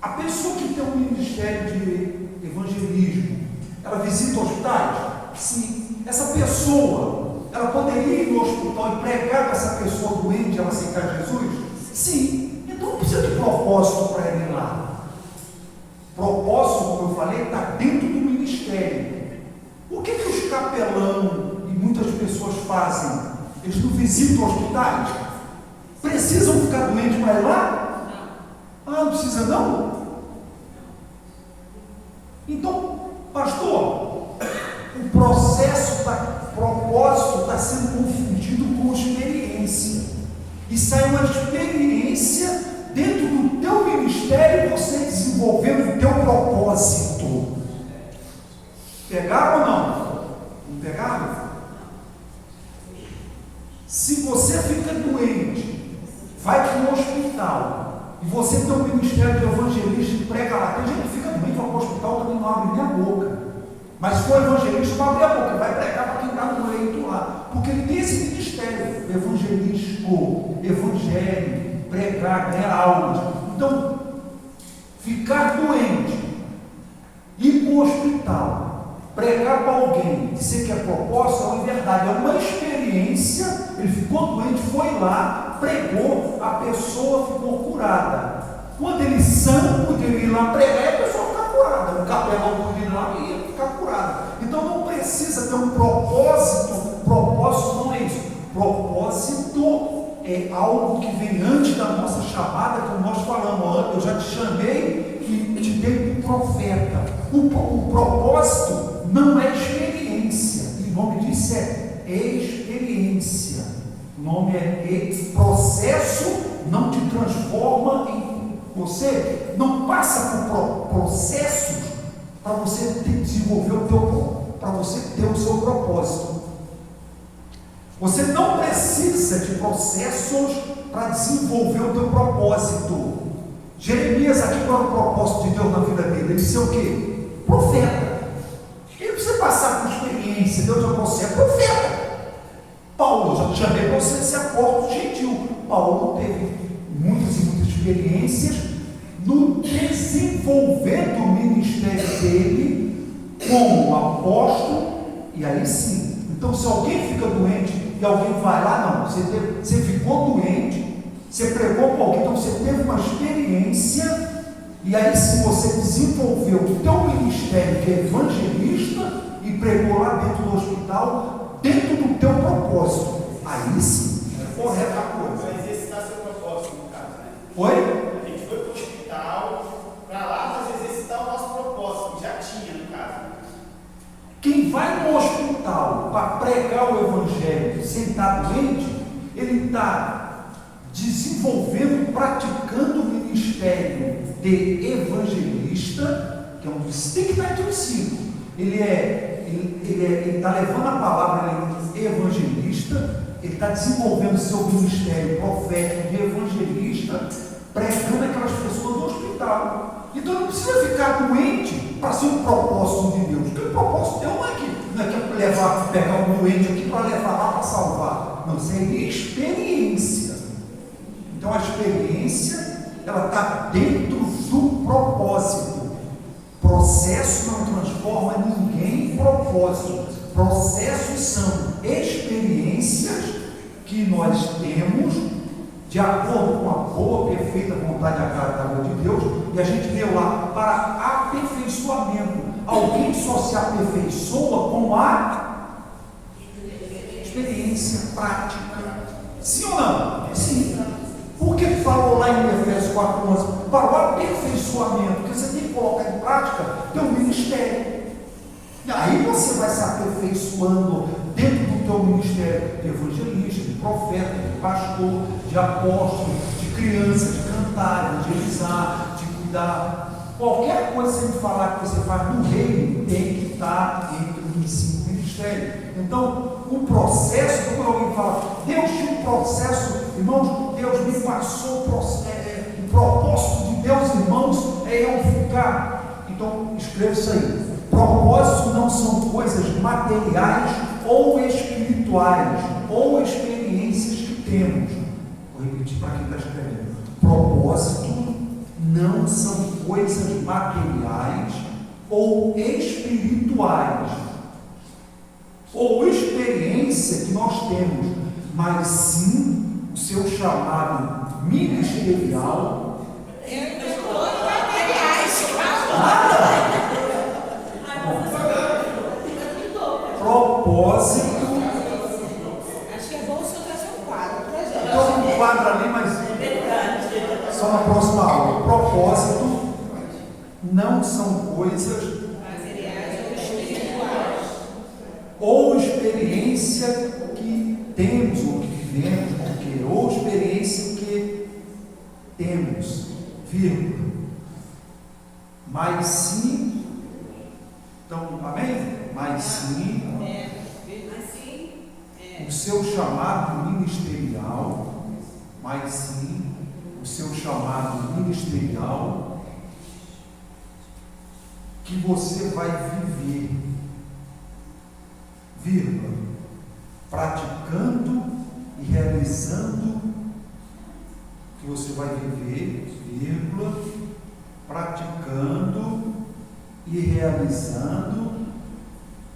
a pessoa que tem um ministério de evangelismo, ela visita hospitais? Sim. Essa pessoa, ela poderia ir no hospital e pregar para essa pessoa doente, ela aceitar Jesus? Sim. Então não precisa de propósito para ir lá. Propósito, como eu falei, está dentro do ministério. O que os capelão e muitas pessoas fazem? Eles não visitam hospitais? Precisam ficar doentes para ir lá? Não precisa não? Então, pastor, o propósito está sendo confundido com experiência. E sai uma experiência dentro do teu ministério, você desenvolvendo o teu propósito. Pegaram ou não? Não pegaram? Se você fica doente, vai para um hospital, e você tem um ministério de evangelista e prega lá, tem gente que fica doente, vai para o hospital, também não abre nem a boca. Mas se for evangelista, não abre a boca, vai pregar para quem está no leito lá, porque ele tem esse ministério, evangelismo, evangelho, pregar, ganhar almas. Então, ficar doente, ir para o hospital, pregar para alguém, dizer que é propósito, é uma verdade, é uma experiência. Ele ficou doente, foi lá, pregou, a pessoa ficou curada. Quando ele sã, podia ir lá pregar, a pessoa fica curada. O capelão podia ir lá e ia ficar curado. Então não precisa ter um propósito. Propósito não é isso. Propósito é algo que vem antes da nossa chamada, como nós falamos. Eu já te chamei e te dei um profeta. O propósito não é experiência. E o nome disso é experiência. O nome é processo, não te transforma em você, não passa por processos para você desenvolver o teu, para você ter o seu propósito. Você não precisa de processos para desenvolver o teu propósito. Jeremias aqui, qual é o propósito de Deus na vida dele? Ele ser o quê? Profeta. Ele precisa passar por experiência. Deus já você é profeta. Paulo, já te chamei para você ser apóstolo gentil. Paulo teve muitas e muitas experiências no desenvolver do ministério dele como apóstolo. E aí sim, então se alguém fica doente e alguém vai lá, não, você ficou doente, você pregou para alguém, então você teve uma experiência, e aí sim você desenvolveu o teu ministério que é evangelista e pregou lá dentro do hospital, dentro do teu propósito. Aí sim, é correta a coisa. Mas esse está seu propósito, no caso, né? Oi? A gente foi para o hospital, quem vai no hospital para pregar o evangelho sem estar doente, ele está desenvolvendo, praticando o ministério de evangelista, que é um dos tem que estar entre os 5. Ele está levando a palavra, ele é evangelista, ele está desenvolvendo seu ministério profético de evangelista, pregando aquelas pessoas no hospital. Então não precisa ficar doente para ser um propósito de Deus, porque o propósito de Deus não é que pegar um doente aqui para levar lá para salvar. Não, isso é experiência. Então a experiência, ela está dentro do propósito. Processo não transforma ninguém em propósito. Processos são experiências que nós temos de acordo com a boa, perfeita vontade agradável de Deus, e a gente leu lá para aperfeiçoamento. Alguém só se aperfeiçoa com a experiência prática. Sim ou não? Sim. Por que falou lá em Efésios 4:11? Para o aperfeiçoamento, porque você tem que colocar em prática teu ministério. E aí você vai se aperfeiçoando dentro do teu ministério de evangelista, de profeta, de pastor, de apóstolo, de criança, de cantar, de evangelizar, de cuidar. Qualquer coisa que você falar que você faz no reino tem que estar entre os 5 ministérios. Então, o processo, quando alguém fala, Deus tinha um processo, irmãos, Deus me passou o propósito de Deus, irmãos, é eu ficar. Então, escreva isso aí. Propósitos não são coisas materiais ou espirituais, ou experiências que temos. Vou repetir para quem está escrevendo. Propósito não são coisas materiais ou espirituais, ou experiência que nós temos, mas sim o seu chamado ministerial. Propósito. Acho que é bom o senhor trazer um quadro para a gente. Estou com um quadro ali, mas só na próxima aula. Propósito não são coisas Materiais ou espirituais. ou experiência que temos, ou que vivemos, ou experiência que temos, vírgula. Mas sim, então, amém? Mas sim, o seu chamado ministerial, mas sim, o seu chamado ministerial, que você vai viver, vírgula, praticando e realizando, que você vai viver, vírgula, praticando e realizando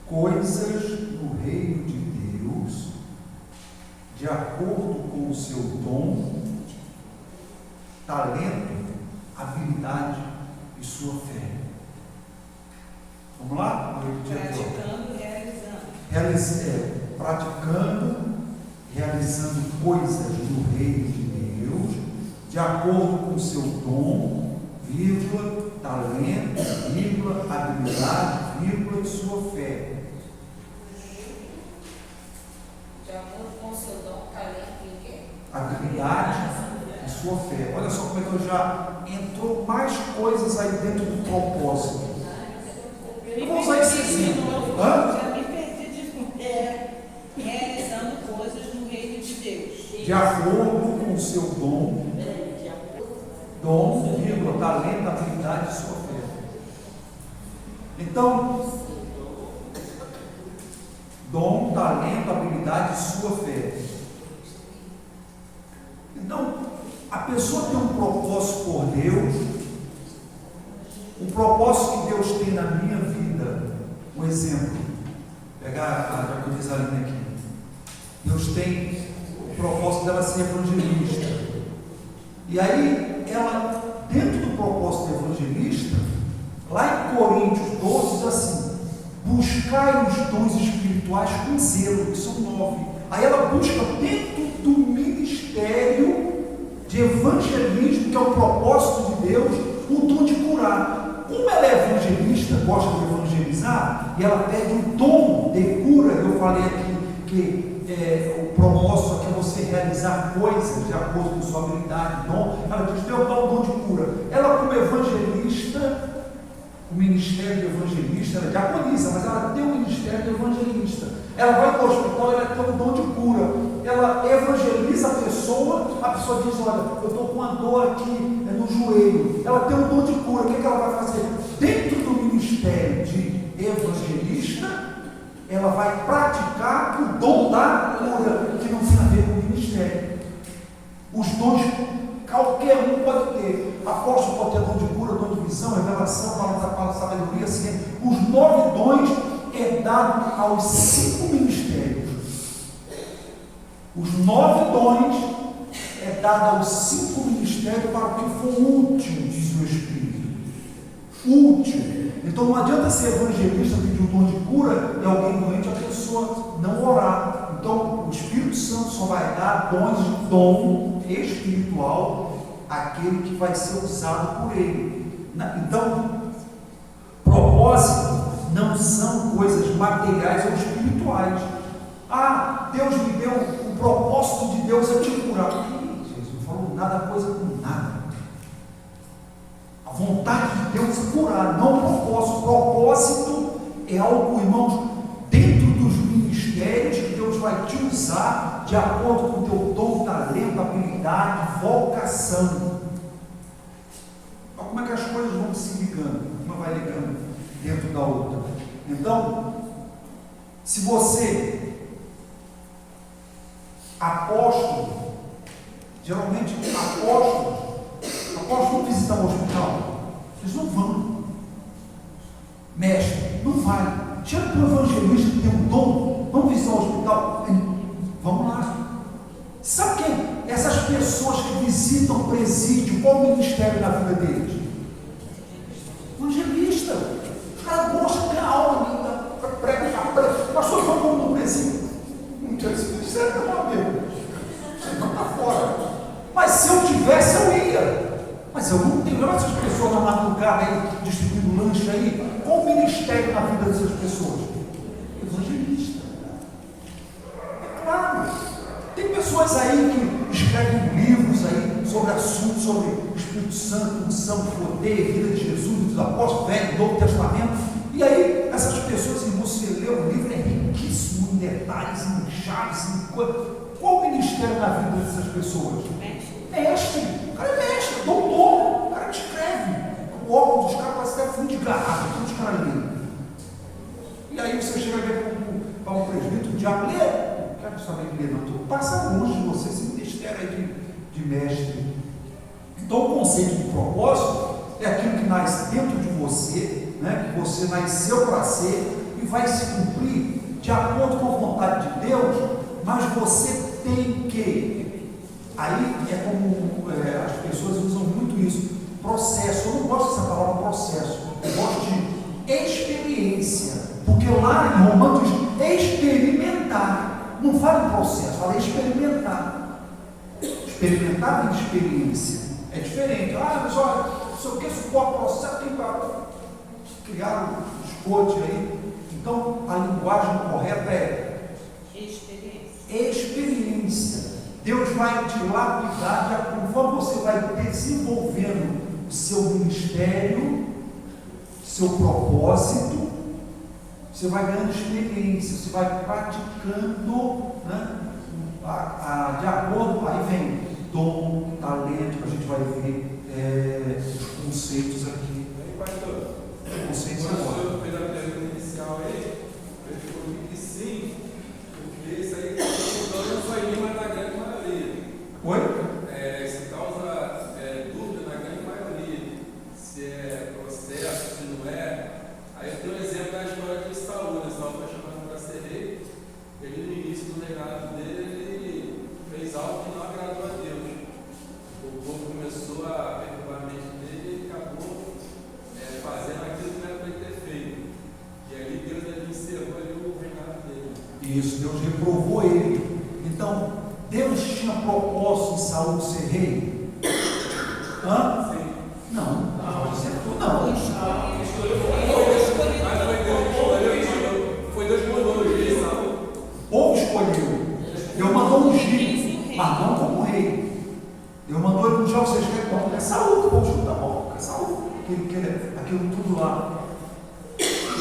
coisas no reino de Deus, de acordo com o seu dom, talento, habilidade e sua fé. Vamos lá? Praticando e realizando. Praticando, realizando coisas no reino de Deus, de acordo com o seu dom, vírgula, talento, vírgula, habilidade, vírgula, e sua fé. De acordo com o seu dom, talento e quê? Habilidade e sua fé. Olha só como é que já entrou mais coisas aí dentro do propósito. Eu vou usar esse exemplo. Já me perdi de novo. Realizando coisas no reino de Deus. De acordo com o seu dom, vírgula, talento, habilidade e sua fé. Então, dom, talento, habilidade e sua fé. Então, a pessoa tem um propósito por Deus. O propósito que Deus tem na minha vida, um exemplo, pegar a Jacobizalina aqui. Deus tem o propósito dela ser evangelista. E aí, ela, dentro do propósito evangelista, lá em Coríntios 12, diz assim: buscai os dons espirituais com zelo, que são 9. Aí ela busca dentro do ministério de evangelismo, que é o propósito de Deus, o dom de curar. como ela é evangelista, gosta de evangelizar, e ela pede um dom de cura, eu falei aqui que o propósito aqui é você realizar coisas de acordo com sua habilidade, dom. Ela diz: Deus dá o dom de cura. Ela, como evangelista, o ministério de evangelista, ela diaconisa, mas ela tem um ministério de evangelista. Ela vai para o hospital, ela tem o dom de cura. Ela evangeliza a pessoa diz: olha, eu estou com uma dor aqui no joelho. Ela tem um dom de cura. O que ela vai fazer? Dentro do ministério de evangelista, ela vai praticar o dom da cura, que não tem a ver com o ministério. Os dons, qualquer um pode ter. Apóstolo pode ter dom de cura, dom de visão, revelação, palavra, sabedoria, ciência. Os 9 dons é dado aos 5 ministérios. Os 9 dons é dado aos 5 ministérios para o que for útil, diz o Espírito. Útil. Então não adianta ser evangelista, pedir o dom de cura e alguém doente, a pessoa não orar. Então o Espírito Santo só vai dar dons de dom espiritual àquele que vai ser usado por ele. Então, propósito não são coisas materiais ou espirituais. Ah, Deus me deu, o propósito de Deus é te curar. Jesus não falou nada, coisa com nada. A vontade de Deus é curar, não o propósito. O propósito é algo, irmãos, dentro dos ministérios que Deus vai te usar de acordo com o teu dom, talento, habilidade, vocação. Olha como é que as coisas vão se ligando, uma vai ligando dentro da outra. Então, se você, apóstolo, geralmente apóstolos não visitam o hospital, eles não vão. Mestre, não vai. Chega para o evangelista que tem um dom, vamos visitar o hospital, vamos lá. Sabe quem? Essas pessoas que visitam o presídio, qual o ministério na vida deles? Evangelista. Os caras gostam de ter aula, prega. Pastor, vamos no presídio. Não tinha esse ministério, não, amigo. Você não está fora. Mas se eu tivesse, eu ia. Mas eu não tenho. Olha essas pessoas na madrugada aí, distribuindo lanche aí. Qual o ministério na vida dessas pessoas? Evangelista. É claro. Tem pessoas aí que escrevem livros aí sobre assuntos, sobre o Espírito Santo, unção, poder, vida de Jesus, dos apóstolos, Velho e Novo Testamento. E aí, essas pessoas, se você lê o livro, é riquíssimo em detalhes, em chaves, em coisas. Qual o ministério na vida dessas pessoas? Mestre. O cara é mestre, doutor. O cara que escreve. O óculos dos caras parece até fundo de garrafa, tudo os caras lêem. E aí você chega para um presbítero, o diabo lê. Não quero saber de ler, não. Tu passa longe de você esse ministério aí de mestre. Então o conceito de propósito é aquilo que nasce dentro de você, né? Que você nasceu para ser e vai se cumprir de acordo com a vontade de Deus, mas você tem que. Aí é como as pessoas usam muito isso, processo. Eu não gosto dessa palavra processo, eu gosto de experiência, porque lá em Romanos diz experimentar, não fala em processo, fala experimentar. Experimentar vem de experiência, é diferente. Mas olha, se eu quero suportar o processo, tem para criar um escote aí. Então a linguagem correta é experiência. Deus vai te lapidar, conforme você vai desenvolvendo o seu ministério, seu propósito, você vai ganhando experiência, você vai praticando, né? De acordo, aí vem dom, talento, a gente vai ver os conceitos aqui. Pastor, Conceitos agora. agora. O pastor fez a pergunta inicial aí, eu respondi que sim, porque isso aí não foi nenhuma na grande maioria. Oi? Isso causa dúvida na grande maioria, se é processo, se não é. Aí eu tenho um exemplo da história de Saul. Saul foi chamado para ser rei. Ele, no início do reinado dele, ele fez algo que não agradou a Deus. O povo começou a perturbar a mente dele e acabou fazendo aquilo que não era para ele ter feito. E aí Deus encerrou ali o reinado dele. Isso, Deus reprovou ele. Então, Deus tinha propósito em Saul ser rei? Hã? Sim. Não, não. lá.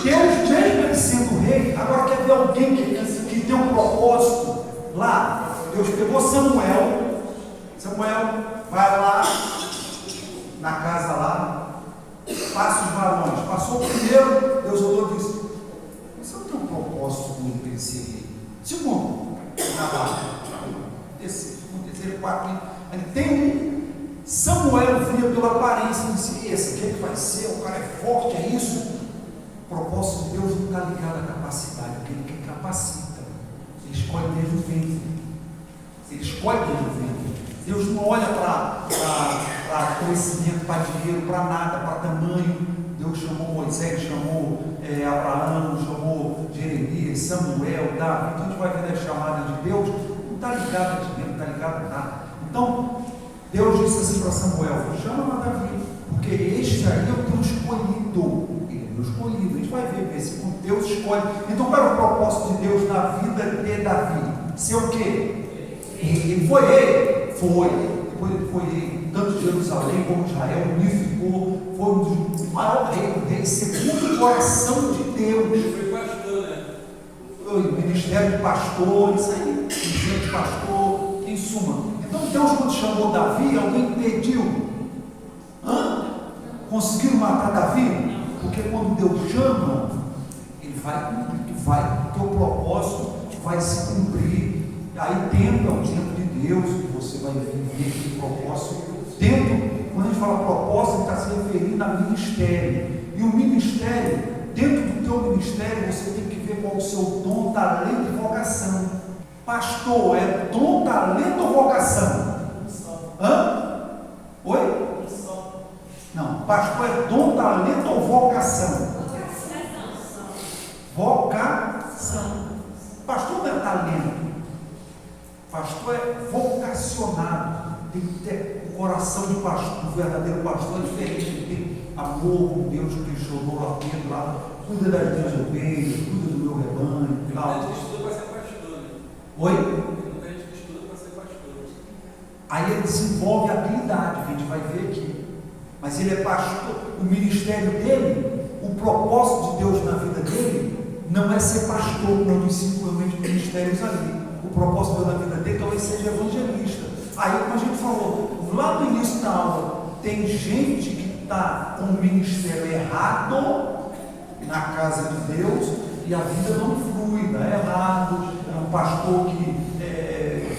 Deus, mesmo ele sendo rei, agora quer ver alguém que tem um propósito lá. Deus pegou Samuel, vai lá na casa lá, passa os varões. Passou o primeiro, Deus olhou e disse: você não tem um propósito comigo para ele ser rei. Segundo, terceiro, quarto, ele tem um. Samuel via pela aparência e disse: esse aqui é que vai ser, o cara é forte, é isso. O propósito de Deus não está ligado à capacidade, porque ele que capacita. Ele escolhe desde o ventre. Ele escolhe desde o ventre. Deus não olha para conhecimento, para dinheiro, para nada, para tamanho. Deus chamou Moisés, chamou Abraão, chamou Jeremias, Samuel, Davi. Então a gente vai ver a chamada de Deus, não está ligado a dinheiro, não está ligado a nada. Então, Deus disse assim para Samuel: chama para Davi, porque este aí é o teu escolhido. Ele é o escolhido. A gente vai ver se Deus escolhe. Então, qual era o propósito de Deus na vida de Davi? Ser o quê? Ele foi rei? Foi. Depois ele foi rei, tanto de Jerusalém como de Israel, unificou, foi um dos maiores reis, segundo o coração de Deus. Ele foi pastor, né? O ministério de pastor, isso aí, ministério de pastor, em suma. Então Deus, quando chamou Davi, alguém impediu? Conseguiram matar Davi? Porque quando Deus chama, ele vai cumprir, o teu propósito vai se cumprir. Aí dentro é o tempo de Deus, que você vai viver aquele propósito. Dentro, quando a gente fala propósito, ele está se referindo a ministério. E o ministério, dentro do teu ministério, você tem que ver qual é o seu dom, talento e vocação. Pastor, é dom, talento ou vocação? Oi? Não, pastor é dom, talento ou vocação? Vocação. Pastor não é talento. Pastor é vocacionado. Tem que ter o coração de pastor. O verdadeiro pastor é diferente. Ele tem amor com Deus, que chamou lá dentro, lá. Cuida das minhas ovelhas, cuida do meu rebanho. Tem gente que estuda para ser pastor, né? Oi? Tem gente que estuda para ser pastor. Aí ele desenvolve a habilidade, que a gente vai ver aqui. Mas ele é pastor. O ministério dele, o propósito de Deus na vida dele, não é ser pastor, como eu disse simplesmente ministérios ali. O propósito de Deus na vida dele talvez seja evangelista. Aí, como a gente falou, lá no início da aula, tem gente que está com o ministério errado na casa de Deus e a vida não flui, dá errado. É um pastor que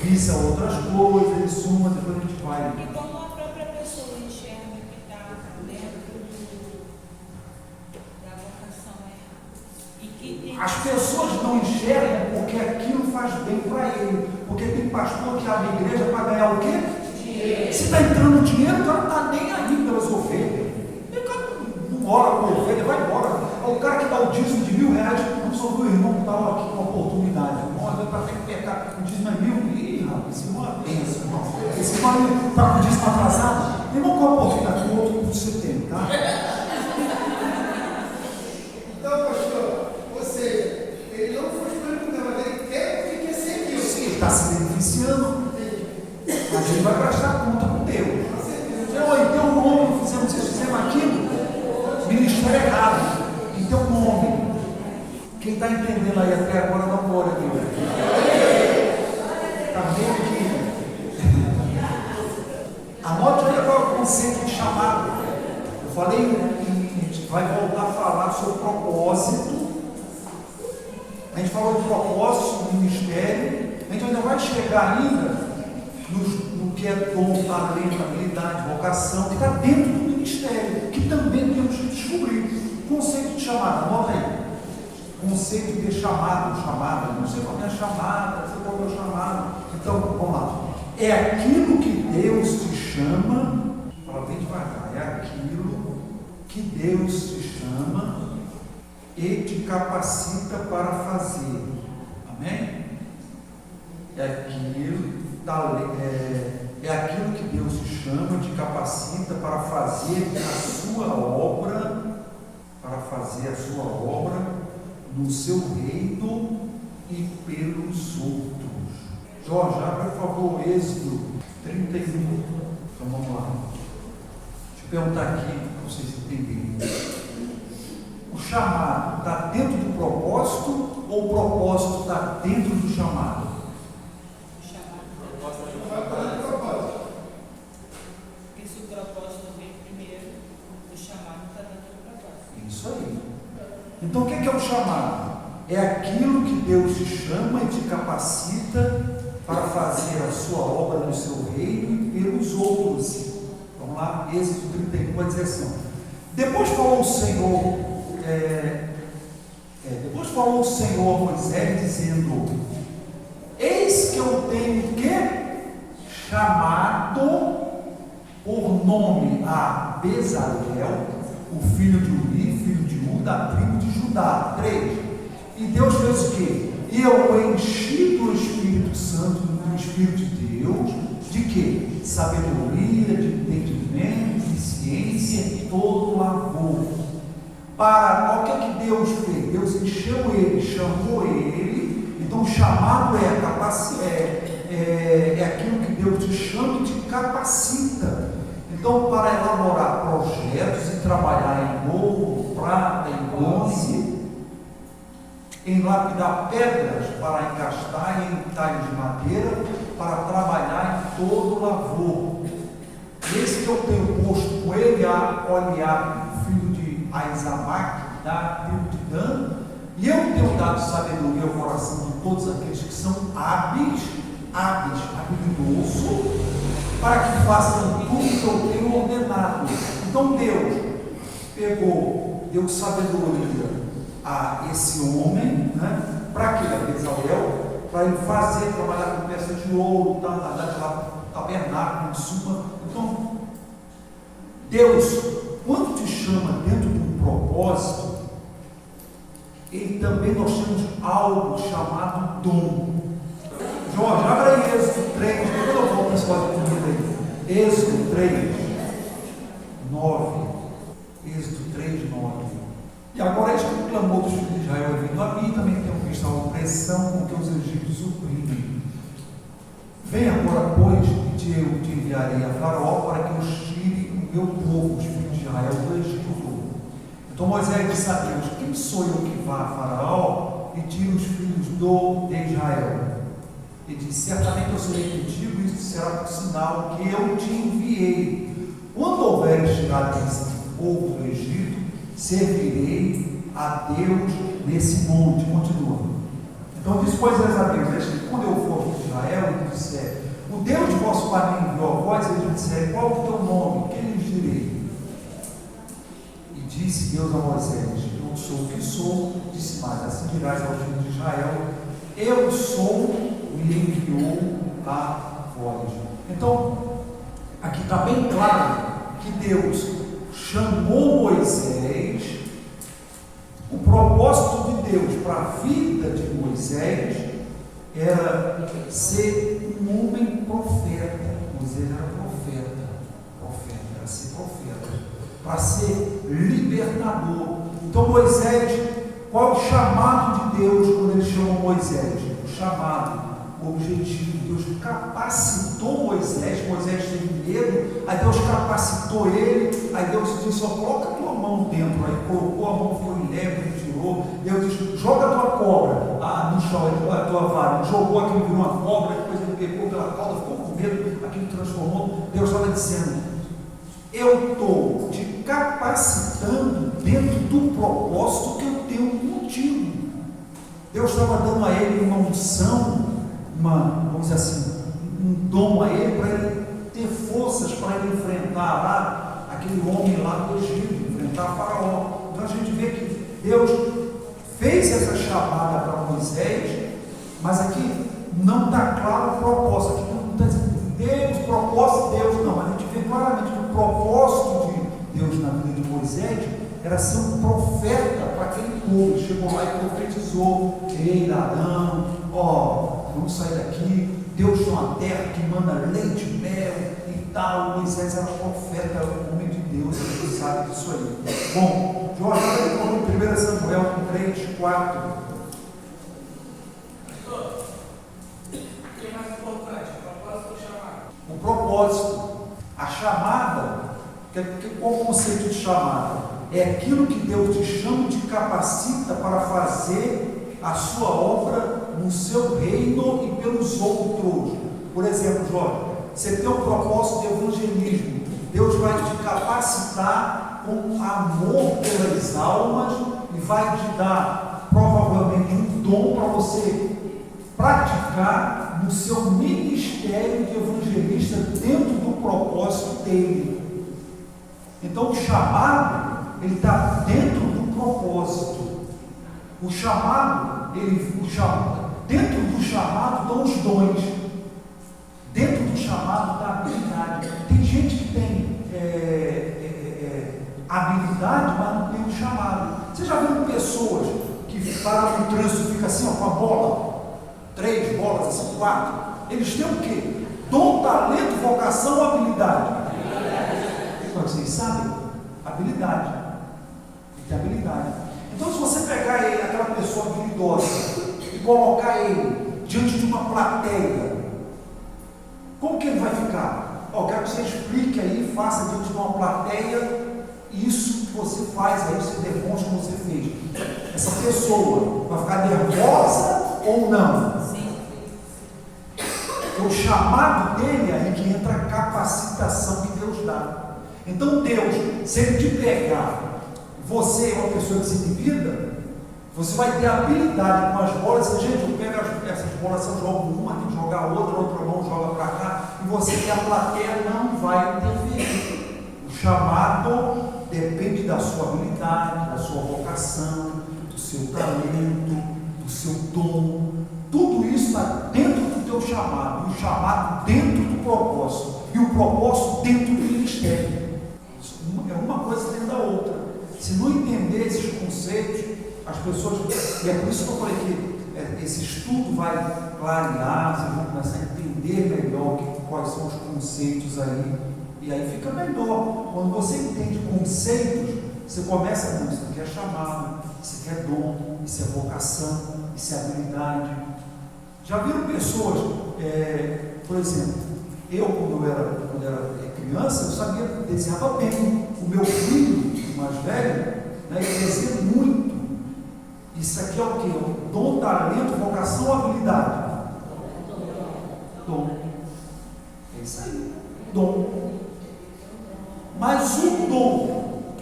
visa outras coisas, ele suma, depois a gente vai. E como a própria pessoa enxerga que está dentro da vocação errada. E que tem... As pessoas não enxergam porque aquilo faz bem para ele. Porque tem pastor que abre igreja para ganhar o quê? Dinheiro. Se está entrando dinheiro, o cara não está nem aí pelas ovelhas. O cara não ora com a ovelha, vai embora. O cara que dá o dízimo de R$1.000, não sou meu irmão que está aqui com uma oportunidade. Olha, para ter que pecar, o dízimo é 1.000. Ih, rapaz, esse irmão é benção, irmão. Esse irmão está com o dízimo atrasado. Irmão, com a oportunidade, o outro que você tem, tá? Então, pastor, ou seja, ele não foi escolhido por Deus, mas ele quer porque quer ser Deus. Sim, ele está se beneficiando, mas ele vai prestar conta com Deus. Então, em teu nome, fizemos isso, fizemos aquilo, ministério errado, em teu nome. Quem está entendendo aí até agora, dá uma glória a Deus. Está vendo aqui? Anote aí agora o conceito de chamado. Eu falei, a gente vai voltar a falar sobre propósito. A gente falou de propósito, do ministério. A gente ainda vai chegar ainda no que é dom, talento, habilidade, vocação, que está dentro do ministério, que também temos que descobrir. Conceito de chamada, anota aí. Conceito de chamada, não sei qual é a chamada, não sei qual é o chamado. Então, vamos lá. É aquilo que Deus te chama, fala bem devagar, é aquilo que Deus te chama e te capacita para fazer. Amém? É aquilo que Deus te chama, te capacita para fazer a sua obra, no seu reino e pelos outros. Jorge, abre por favor Êxodo 31. Então vamos lá. Deixa eu perguntar aqui para vocês entenderem. chamado está dentro do propósito ou o propósito está dentro do chamado? Vai para o propósito. Porque se o propósito vem primeiro, o chamado está dentro do propósito. Isso aí. Então o que é o chamado? É aquilo que Deus te chama e te capacita para fazer a sua obra no seu reino e pelos outros. Vamos lá, Êxodo 31 vai dizer assim. Depois falou o Senhor a Moisés dizendo: eis que eu tenho o quê? Chamado por nome a Bezalel, o filho de Uri, filho de U, da tribo de Judá. 3. E Deus fez o quê? E eu o enchi do Espírito Santo, do Espírito de Deus, de quê? Sabedoria, de entendimento, de ciência e todo louvor. Para, o que é que Deus fez? Deus encheu ele, chamou ele. Então o chamado é aquilo que Deus te chama e te capacita. Então, para elaborar projetos e trabalhar em ouro, prata, em bronze, em lapidar pedras para encastar em talhos de madeira, para trabalhar em todo lavor. Esse que eu tenho posto com ele a Oliabe, filho de Aizamaque, da tribo de Dan, e eu tenho dado sabedoria ao coração de todos aqueles que são hábeis, habilidoso, para que façam tudo que eu tenho ordenado. Então Deus deu sabedoria a esse homem, né? Para que ele, Bezalel, para ele trabalhar com peças de ouro, tabernáculo, em suma. Então, Deus, quando te chama dentro de um propósito, Ele também, nós temos algo chamado dom. Jorge, abra aí Êxodo 3, depois eu volto nessa coisa comigo aí. Êxodo 3, 9. Êxodo 3, 9. E agora este que clamou dos filhos de Israel é vindo a mim, também tenho visto a opressão com que os egípcios oprimem. Vem agora, pois, e eu te enviarei a Faraó para que eu tire o meu povo, os filhos de Israel, do Egito. Então Moisés disse a Deus: quem sou eu que vá a Faraó e tire os filhos de Israel? Ele disse: certamente eu serei contigo, e isso será por sinal que eu te enviei. Quando houveres tirado esse povo do Egito, servirei a Deus nesse monte. Continua. Então disse Moisés a Deus: quando eu for de Israel e disser: o Deus de vosso pai me enviou a vós, ele disser: qual é o teu nome? Que lhes direi? E disse Deus a Moisés: eu sou o que sou. Disse mais: assim dirás aos filhos de Israel: eu sou, me enviou a vós. Então aqui está bem claro que Deus chamou Moisés. O propósito de Deus para a vida de Moisés era ser um homem profeta. Moisés era profeta, era ser profeta, para ser libertador. Então Moisés, qual é o chamado de Deus quando ele chamou Moisés? O chamado, o objetivo. Deus capacitou Moisés. Moisés teve medo, aí Deus capacitou ele, aí Deus disse: só coloca a tua mão dentro. Aí colocou a mão, foi leve, ele tirou. Deus disse: joga a tua cobra no chão, a tua vara. Jogou aquilo, virou uma cobra, depois ele pegou pela cauda, ficou com medo, aquilo transformou. Deus estava dizendo: eu estou te capacitando dentro do propósito que eu tenho contigo. Deus estava dando a ele uma unção, vamos dizer assim, um dom a ele, para ele ter forças para ele enfrentar lá aquele homem lá do Egito, enfrentar Faraó. Então a gente vê que Deus fez essa chamada para Moisés, mas aqui não está claro o propósito. Aqui não está dizendo Deus, propósito de Deus, não. A gente vê claramente que o propósito de Deus na vida de Moisés era ser um profeta para aquele povo. Ele chegou lá e profetizou: ei, Arão, vamos sair daqui. Deus tem uma terra que manda leite e mel e tal. Moisés era profeta, era um homem de Deus, ele sabe disso aí. Bom, Jorge, olha em 1 Samuel 3, 4. O que é mais importante? O propósito ou chamado? O propósito, a chamada. Qual é o conceito de chamada? é aquilo que Deus te chama e te capacita para fazer a sua obra no seu reino e pelos outros. Por exemplo, Jorge, você tem um propósito de evangelismo, Deus vai te capacitar com amor pelas almas e vai te dar provavelmente um dom para você praticar no seu ministério de evangelista dentro do propósito dele. Então o chamado, ele está dentro do propósito. O chamado, dentro do chamado estão os dons. Dentro do chamado está a habilidade. Tem gente que tem habilidade, mas não tem o chamado. Você já viu pessoas que param no trânsito e ficam assim, ó, com a bola? 3 bolas, assim, 4. Eles têm o quê? Dom, talento, vocação ou habilidade? Vocês sabem? Habilidade. Ele tem habilidade. Então, se você pegar ele, aquela pessoa habilidosa e colocar ele diante de uma plateia, como que ele vai ficar? Ó, quero que você explique aí, faça diante de uma plateia isso que você faz, aí você demonstra o que você fez. Essa pessoa vai ficar nervosa ou não? Sim. O chamado dele é aí que entra a capacitação que Deus dá. Então Deus, se ele te pegar, você é uma pessoa desinibida, você vai ter habilidade com as bolas. Gente, eu pego essas bolas, eu jogo uma, tem que jogar outra mão joga para cá, e você que a plateia não vai interferir. O chamado depende da sua habilidade, da sua vocação, do seu talento, do seu dom. Tudo isso está dentro do teu chamado, e o chamado dentro do propósito, e o propósito dentro do ministério. É uma coisa dentro da outra. Se não entender esses conceitos, as pessoas, e é por isso que eu falei que esse estudo vai clarear, vocês vão começar a entender melhor quais são os conceitos aí, e aí fica melhor. Quando você entende conceitos, você começa a ver, isso aqui é chamado, isso aqui é dom, isso é vocação, isso é habilidade. Já viram pessoas, por exemplo, eu quando era criança, eu sabia, desenhava bem. O meu filho, o mais velho, ele desenha muito. Isso aqui é o quê? Dom, talento, vocação ou habilidade? Dom. É isso aí. Dom. Mas o dom,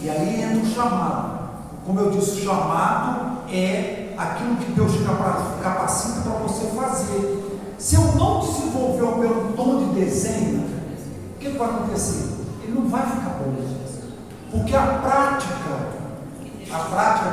e aí entra o chamado. Como eu disse, o chamado é aquilo que Deus capacita para você fazer. Se eu não desenvolver o meu dom de desenho, o que vai acontecer? Ele não vai ficar bom. Porque a prática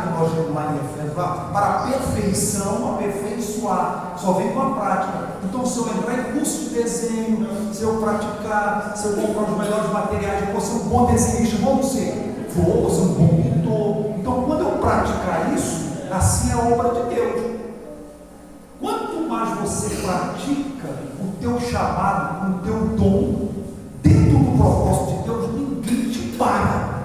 que nós vemos lá em Efésios, para a perfeição, aperfeiçoar, só vem com a prática. Então, se eu entrar em curso de desenho, se eu praticar, se eu comprar os melhores materiais, eu vou ser um bom desenhista, vou ser um bom pintor. Então, quando eu praticar isso, assim é a obra de Deus. Quanto mais você pratica o teu chamado, o teu dom, dentro do propósito de Deus, ninguém te para.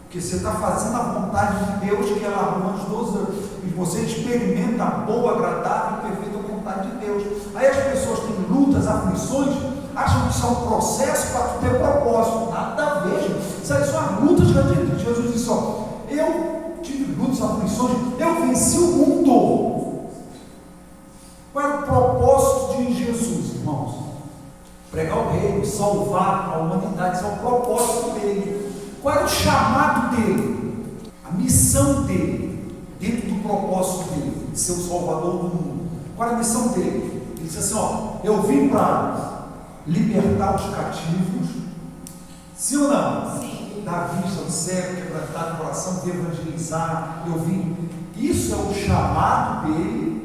Porque você está fazendo a vontade de Deus, que ela arruma os 12 anos, e você experimenta a boa, agradável e perfeita vontade de Deus. Aí as pessoas têm lutas, aflições, acham que isso é um processo para ter propósito. Nada a ver, gente. Isso aí são as lutas que Jesus disse: ó, eu tive lutas, aflições, eu venci o mundo. Qual é o propósito de Jesus, irmãos? Pregar o reino, salvar a humanidade, isso é o propósito dele. Qual é o chamado dele? A missão dele, dentro do propósito dele, de ser o salvador do mundo. Qual é a missão dele? Ele disse assim: ó, eu vim para libertar os cativos, sim ou não? Sim. Dar vista ao cego, quebrantar o coração, evangelizar. Eu vim. Isso é o chamado dele.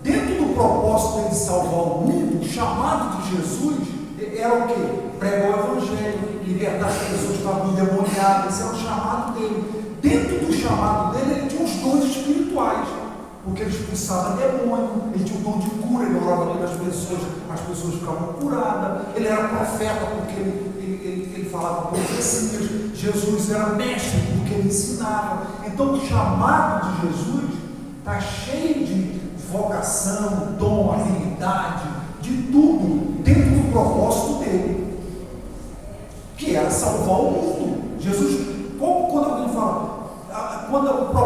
Dentro do propósito dele salvar o mundo, o chamado de Jesus era o quê? Pregar o evangelho, libertar as pessoas que estavam endemoniadas. Esse era o chamado dele. Dentro do chamado dele, ele tinha os dons espirituais, porque ele expulsava demônio, ele tinha o dom de cura, ele orava pelas pessoas, as pessoas ficavam curadas. Ele era profeta, porque ele falava profecias. Jesus era mestre, porque ele ensinava. Então, o chamado de Jesus está cheio de vocação, dom, habilidade, de tudo dentro do propósito dele, que era salvar o mundo. Jesus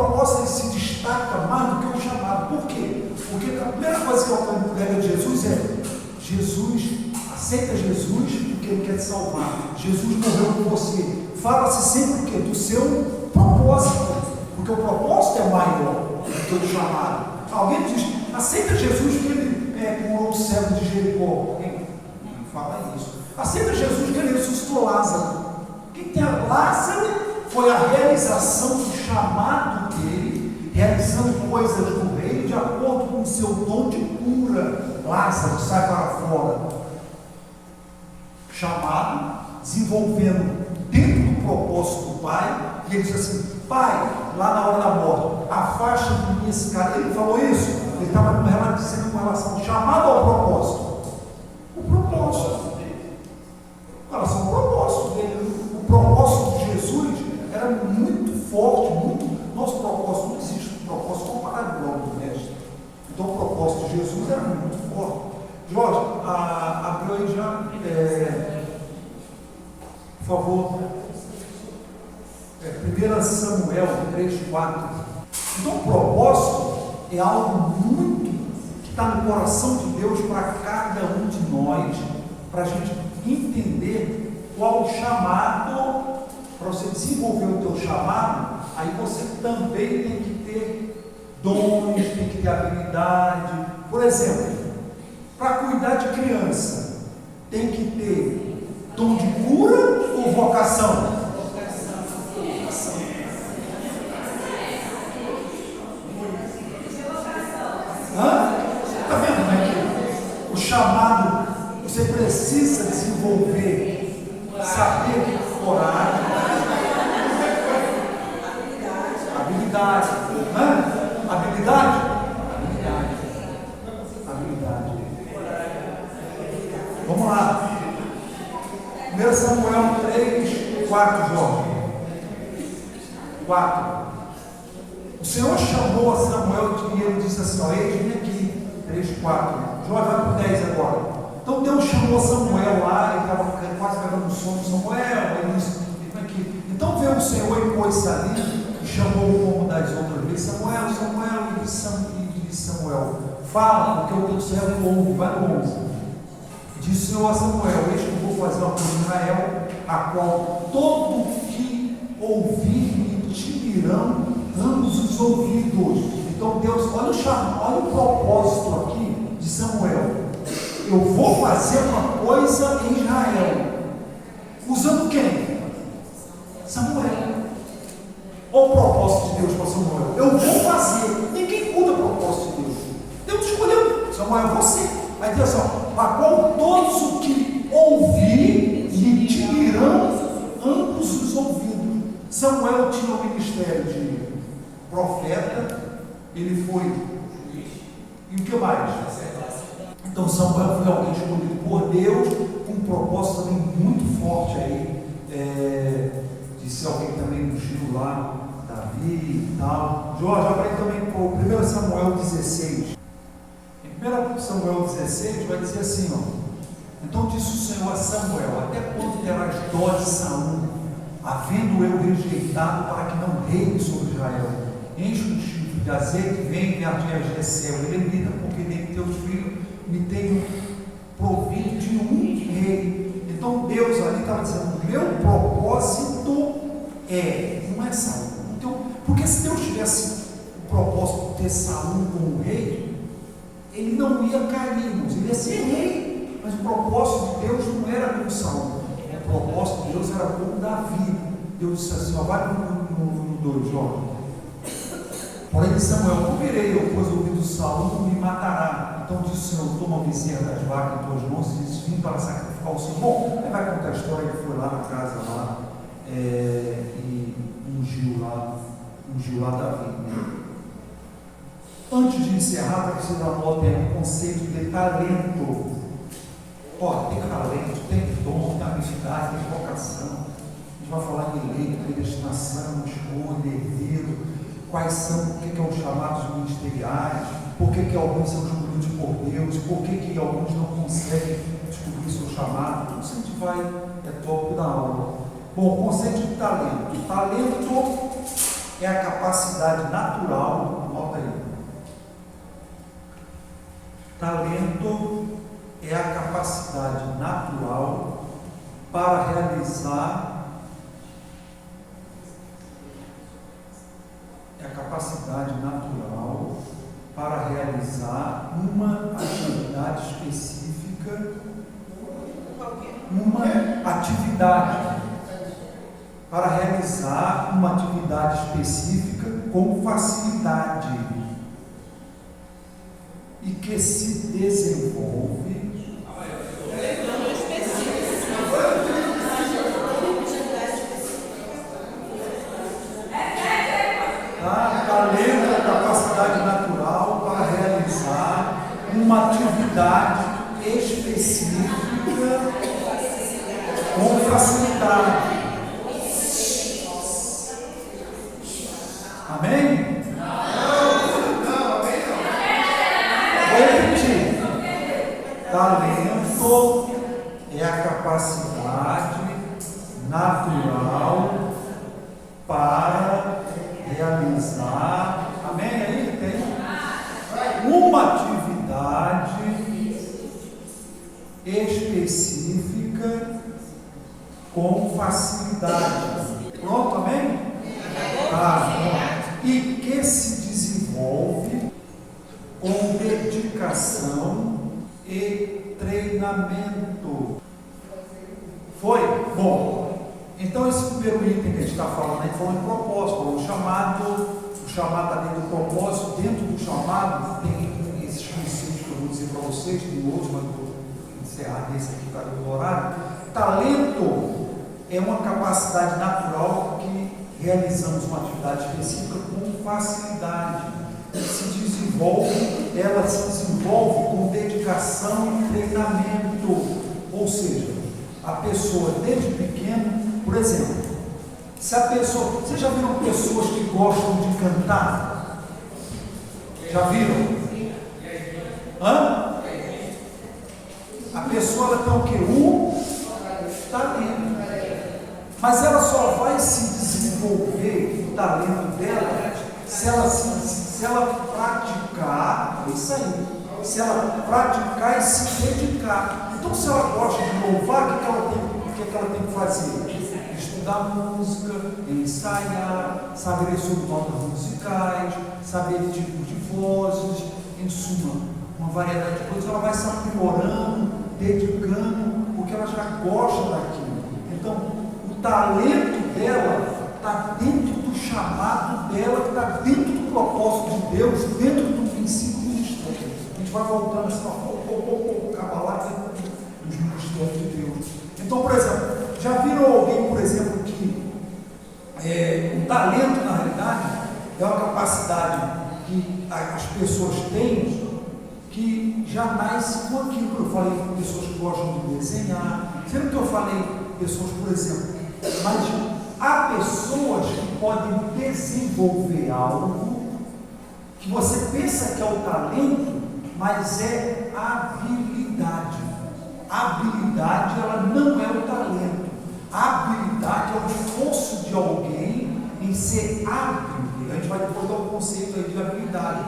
propósito ele se destaca mais do que o chamado. Por quê? Porque a primeira coisa que eu aprendo de Jesus é: aceita Jesus porque Ele quer te salvar. Jesus morreu por você. Fala-se sempre o quê? Do seu propósito, porque o propósito é maior do que o chamado. Alguém diz: aceita Jesus porque Ele curou o cego de Jericó. Alguém fala isso. Aceita Jesus que Ele ressuscitou Lázaro. Quem tem Lázaro foi a realização do chamado dele, realizando coisas do reino de acordo com o seu dom de cura. Lázaro sai para fora. Chamado, desenvolvendo dentro do propósito do Pai, e ele diz assim: Pai, lá na hora da morte, afasta de mim esse cara. Ele falou isso, ele estava dizendo com relação ao chamado ao propósito. O propósito. Com relação ao propósito dele, o propósito de Jesus era muito forte, nosso propósito, não existe um propósito comparado com o do mestre. Então o propósito de Jesus era muito forte. Jorge, abriu aí já, por favor, 1 Samuel 3:4. Então o propósito é algo muito que está no coração de Deus para cada um de nós, para a gente entender qual o chamado. Para você desenvolver o teu chamado, aí você também tem que ter dons, tem que ter habilidade. Por exemplo, para cuidar de criança, tem que ter dom de cura ou vocação? Está vendo, né? O chamado, você precisa desenvolver, saber coragem, habilidade. Vamos lá. 1 Samuel 3:4, Jorge. 4. O Senhor chamou a Samuel e ele disse assim: eis-me aqui. 3:4. Jorge, vai para o 10 agora. Então Deus chamou Samuel lá, ele estava quase pegando o sono. Samuel, ele disse: aqui. Então veio o Senhor e pôs-se ali e chamou-o como das outras vezes: Samuel, e disse Samuel: fala, porque o teu servo ouve, vai no ouve. Disse o Senhor a Samuel: eis que eu vou fazer uma coisa em Israel, a qual todo que ouvir me tirirão ambos os ouvidos. Então Deus, olha o propósito aqui de Samuel: eu vou fazer uma coisa em Israel. Usando quem? Samuel. Olha o propósito de Deus para Samuel: eu vou fazer. Ninguém muda o propósito de Deus. Deus escolheu Samuel, você. Aí diz assim: a qual todos o que ouvir lhe tirirão ambos os ouvidos. Samuel tinha o ministério de profeta, ele foi juiz, e o que mais? Então Samuel foi alguém escolhido por Deus, com um propósito também muito forte aí, de ser alguém que também ungiu lá Davi e tal. Jorge, abre também por 1 Samuel 16. Em 1 Samuel 16 vai dizer assim, então disse o Senhor a Samuel: até quando terás dó de Saul, havendo eu rejeitado, para que não reine sobre Israel? Enche um chifre de azeite, vem e arde Jessé, o Elenita, porque dentre teus filhos me tenho provido de um rei. Então Deus ali estava dizendo: meu propósito não é Saul. Então, porque se Deus tivesse o propósito de ter Saul como rei, ele não ia cair, irmãos, ele ia ser rei. Mas o propósito de Deus não era como Saul. O propósito de Deus era como Davi. Deus disse assim: vai no 2, Jorge. Porém, Samuel: ouvirei eu, pois ouvido Saul me matará. Então disse o Senhor: toma o bezerro das vacas em tuas mãos e diz: vim para sacrificar o Senhor. Bom, aí vai contar a história que foi lá na casa lá, e ungiu lá Davi. Antes de encerrar, para que vocês anotem o conceito de talento. Tem talento, tem dom, tem habilidade, tem vocação. A gente vai falar de eleito, predestinação, escolha, herdeiro, quais são, o que é os chamados ministeriais, por que alguns são escolhidos por Deus, por que alguns não conseguem descobrir o seu chamado. Isso a gente vai, tópico da aula. Bom, conceito de talento. Talento é a capacidade natural, nota aí. Talento é a capacidade natural para realizar uma atividade específica, para realizar uma atividade específica com facilidade e que se desenvolve talento é a capacidade natural para realizar uma atividade específica com facilidade. Amém? Vou repetir. Talento é a capacidade natural para realizar, amém? Aí tem uma atividade específica com facilidade. Pronto, amém? E que se desenvolve com dedicação e treinamento. Foi? Bom. Então, esse primeiro item que a gente está falando aí foi um propósito, o chamado está dentro do propósito, dentro do chamado tem esses princípios que eu vou dizer para vocês, tem outros, mas vou encerrar nesse aqui para o horário. Talento é uma capacidade natural que realizamos uma atividade específica com facilidade, ela se desenvolve com dedicação e treinamento, ou seja, a pessoa desde pequeno. Por exemplo, se a pessoa... Vocês já viram pessoas que gostam de cantar? Já viram? Hã? A pessoa ela tem o quê? Um talento. Mas ela só vai se desenvolver o talento dela se ela praticar, é isso aí. Se ela praticar e se dedicar. Então, se ela gosta de louvar, o que ela tem que fazer? Estudar música, ensaiar, saber sobre notas musicais, saber tipos de vozes, em suma, uma variedade de coisas. Ela vai se aprimorando, dedicando, porque ela já gosta daquilo. Então, o talento dela está dentro do chamado dela, que está dentro do propósito de Deus, dentro do princípio do ministério. A gente vai voltando assim, acaba lá dentro dos ministérios de Deus. Então, por exemplo, já viram alguém, por exemplo, que um talento, na realidade, é uma capacidade que as pessoas têm que já nasce com aquilo que eu falei, pessoas que gostam de desenhar. Sempre que eu falei pessoas, por exemplo, mas há pessoas que podem desenvolver algo que você pensa que é o talento, mas é habilidade. A habilidade, ela não é o talento. A habilidade é o esforço de alguém em ser hábil. A gente vai depois dar um conceito aí de habilidade,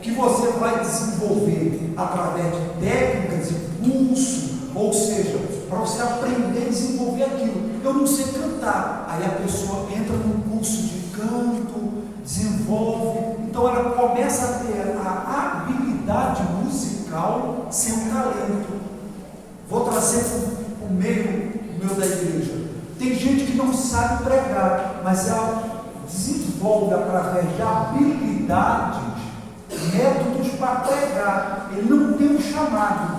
que você vai desenvolver através de técnicas e curso, ou seja, para você aprender a desenvolver aquilo. Eu não sei cantar, aí a pessoa entra num curso de canto, desenvolve, então ela começa a ter a habilidade musical sem um talento. Vou trazer para o meio da igreja. Tem gente que não sabe pregar, mas ela desenvolve através de habilidades, métodos para pregar. Ele não tem um chamado,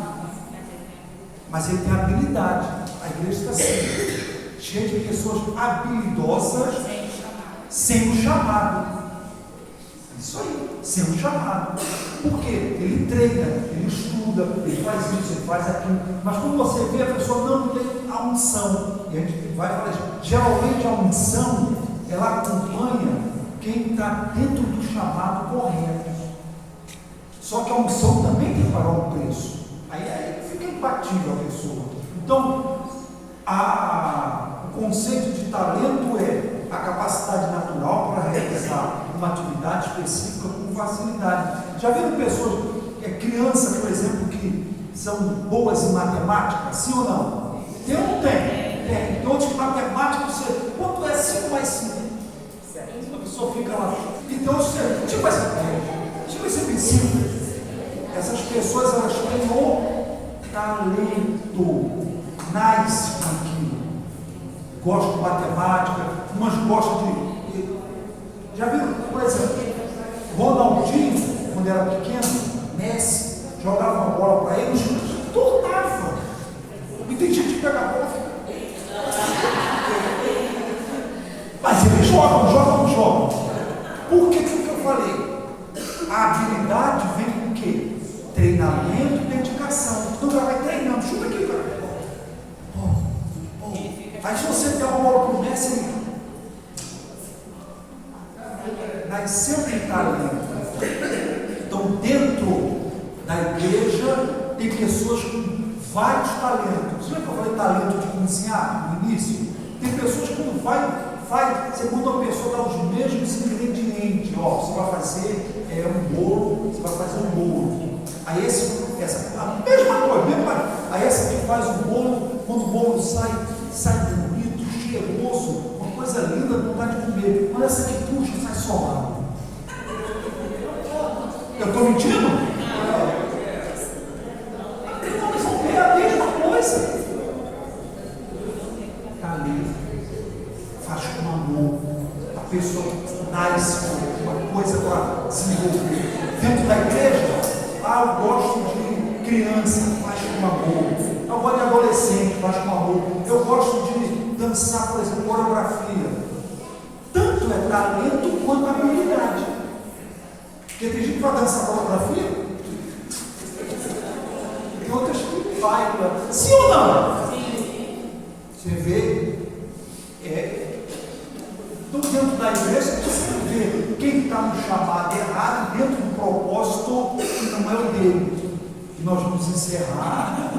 mas ele tem habilidade. A igreja está assim, cheia de pessoas habilidosas sem um chamado. Isso aí, sem um chamado. Por quê? Ele treina, ele estuda, ele faz isso, ele faz aquilo. Mas quando você vê, a pessoa não tem a unção. E a gente vai falar isso. Geralmente a unção, ela acompanha quem está dentro do chamado correto. Só que a unção também tem que pagar um preço. Aí fica imbatível a pessoa. Então, o conceito de talento é a capacidade natural para realizar uma atividade específica com facilidade. Já viram pessoas, crianças, por exemplo, que são boas em matemática, sim ou não? Tem ou não tem? Tem. Tem outros que matemática, você, quanto é 5 mais 5? A pessoa fica lá. Então, tipo esse princípio, essas pessoas, elas têm o talento, nasce com aquilo. Gostam de matemática, umas gostam de. Já viram, por exemplo, Ronaldinho, quando era pequeno, Messi, jogava uma bola para eles, tornava. E tem gente que pega a bola. Mas eles jogam. Por que que eu falei? A habilidade vem com o quê? Treinamento e dedicação. Então o cara vai treinando, chuta aqui, cara. Aí se você der uma bola para o Messi, ele nasceu com talento. Então dentro da igreja tem pessoas com vários talentos. Lembra que eu falei talento de cozinhar no início? Tem pessoas que quando você manda uma pessoa dar os mesmos ingredientes. Ó, você vai fazer um bolo, você vai fazer um bolo. Aí a mesma coisa, aí essa que faz o bolo, quando o bolo sai bonito, cheiroso, uma coisa linda, não vontade de comer. Mas essa que puxa, sai solado. Eu estou mentindo? Não, mas é a mesma coisa. Talento. Faz com amor. A pessoa nasce com uma coisa para desenvolver. Dentro da igreja, eu gosto de criança, faz com amor. Eu gosto de adolescente, faz com amor. Eu gosto de dançar, por exemplo, coreografia. Tanto é talento quanto habilidade. Porque tem gente que vai dançar coreografia, tem outras que vai. Sim ou não? Sim. Você vê, então dentro da igreja você vê quem está no chamado errado dentro do propósito que não é o dele. E nós vamos encerrar.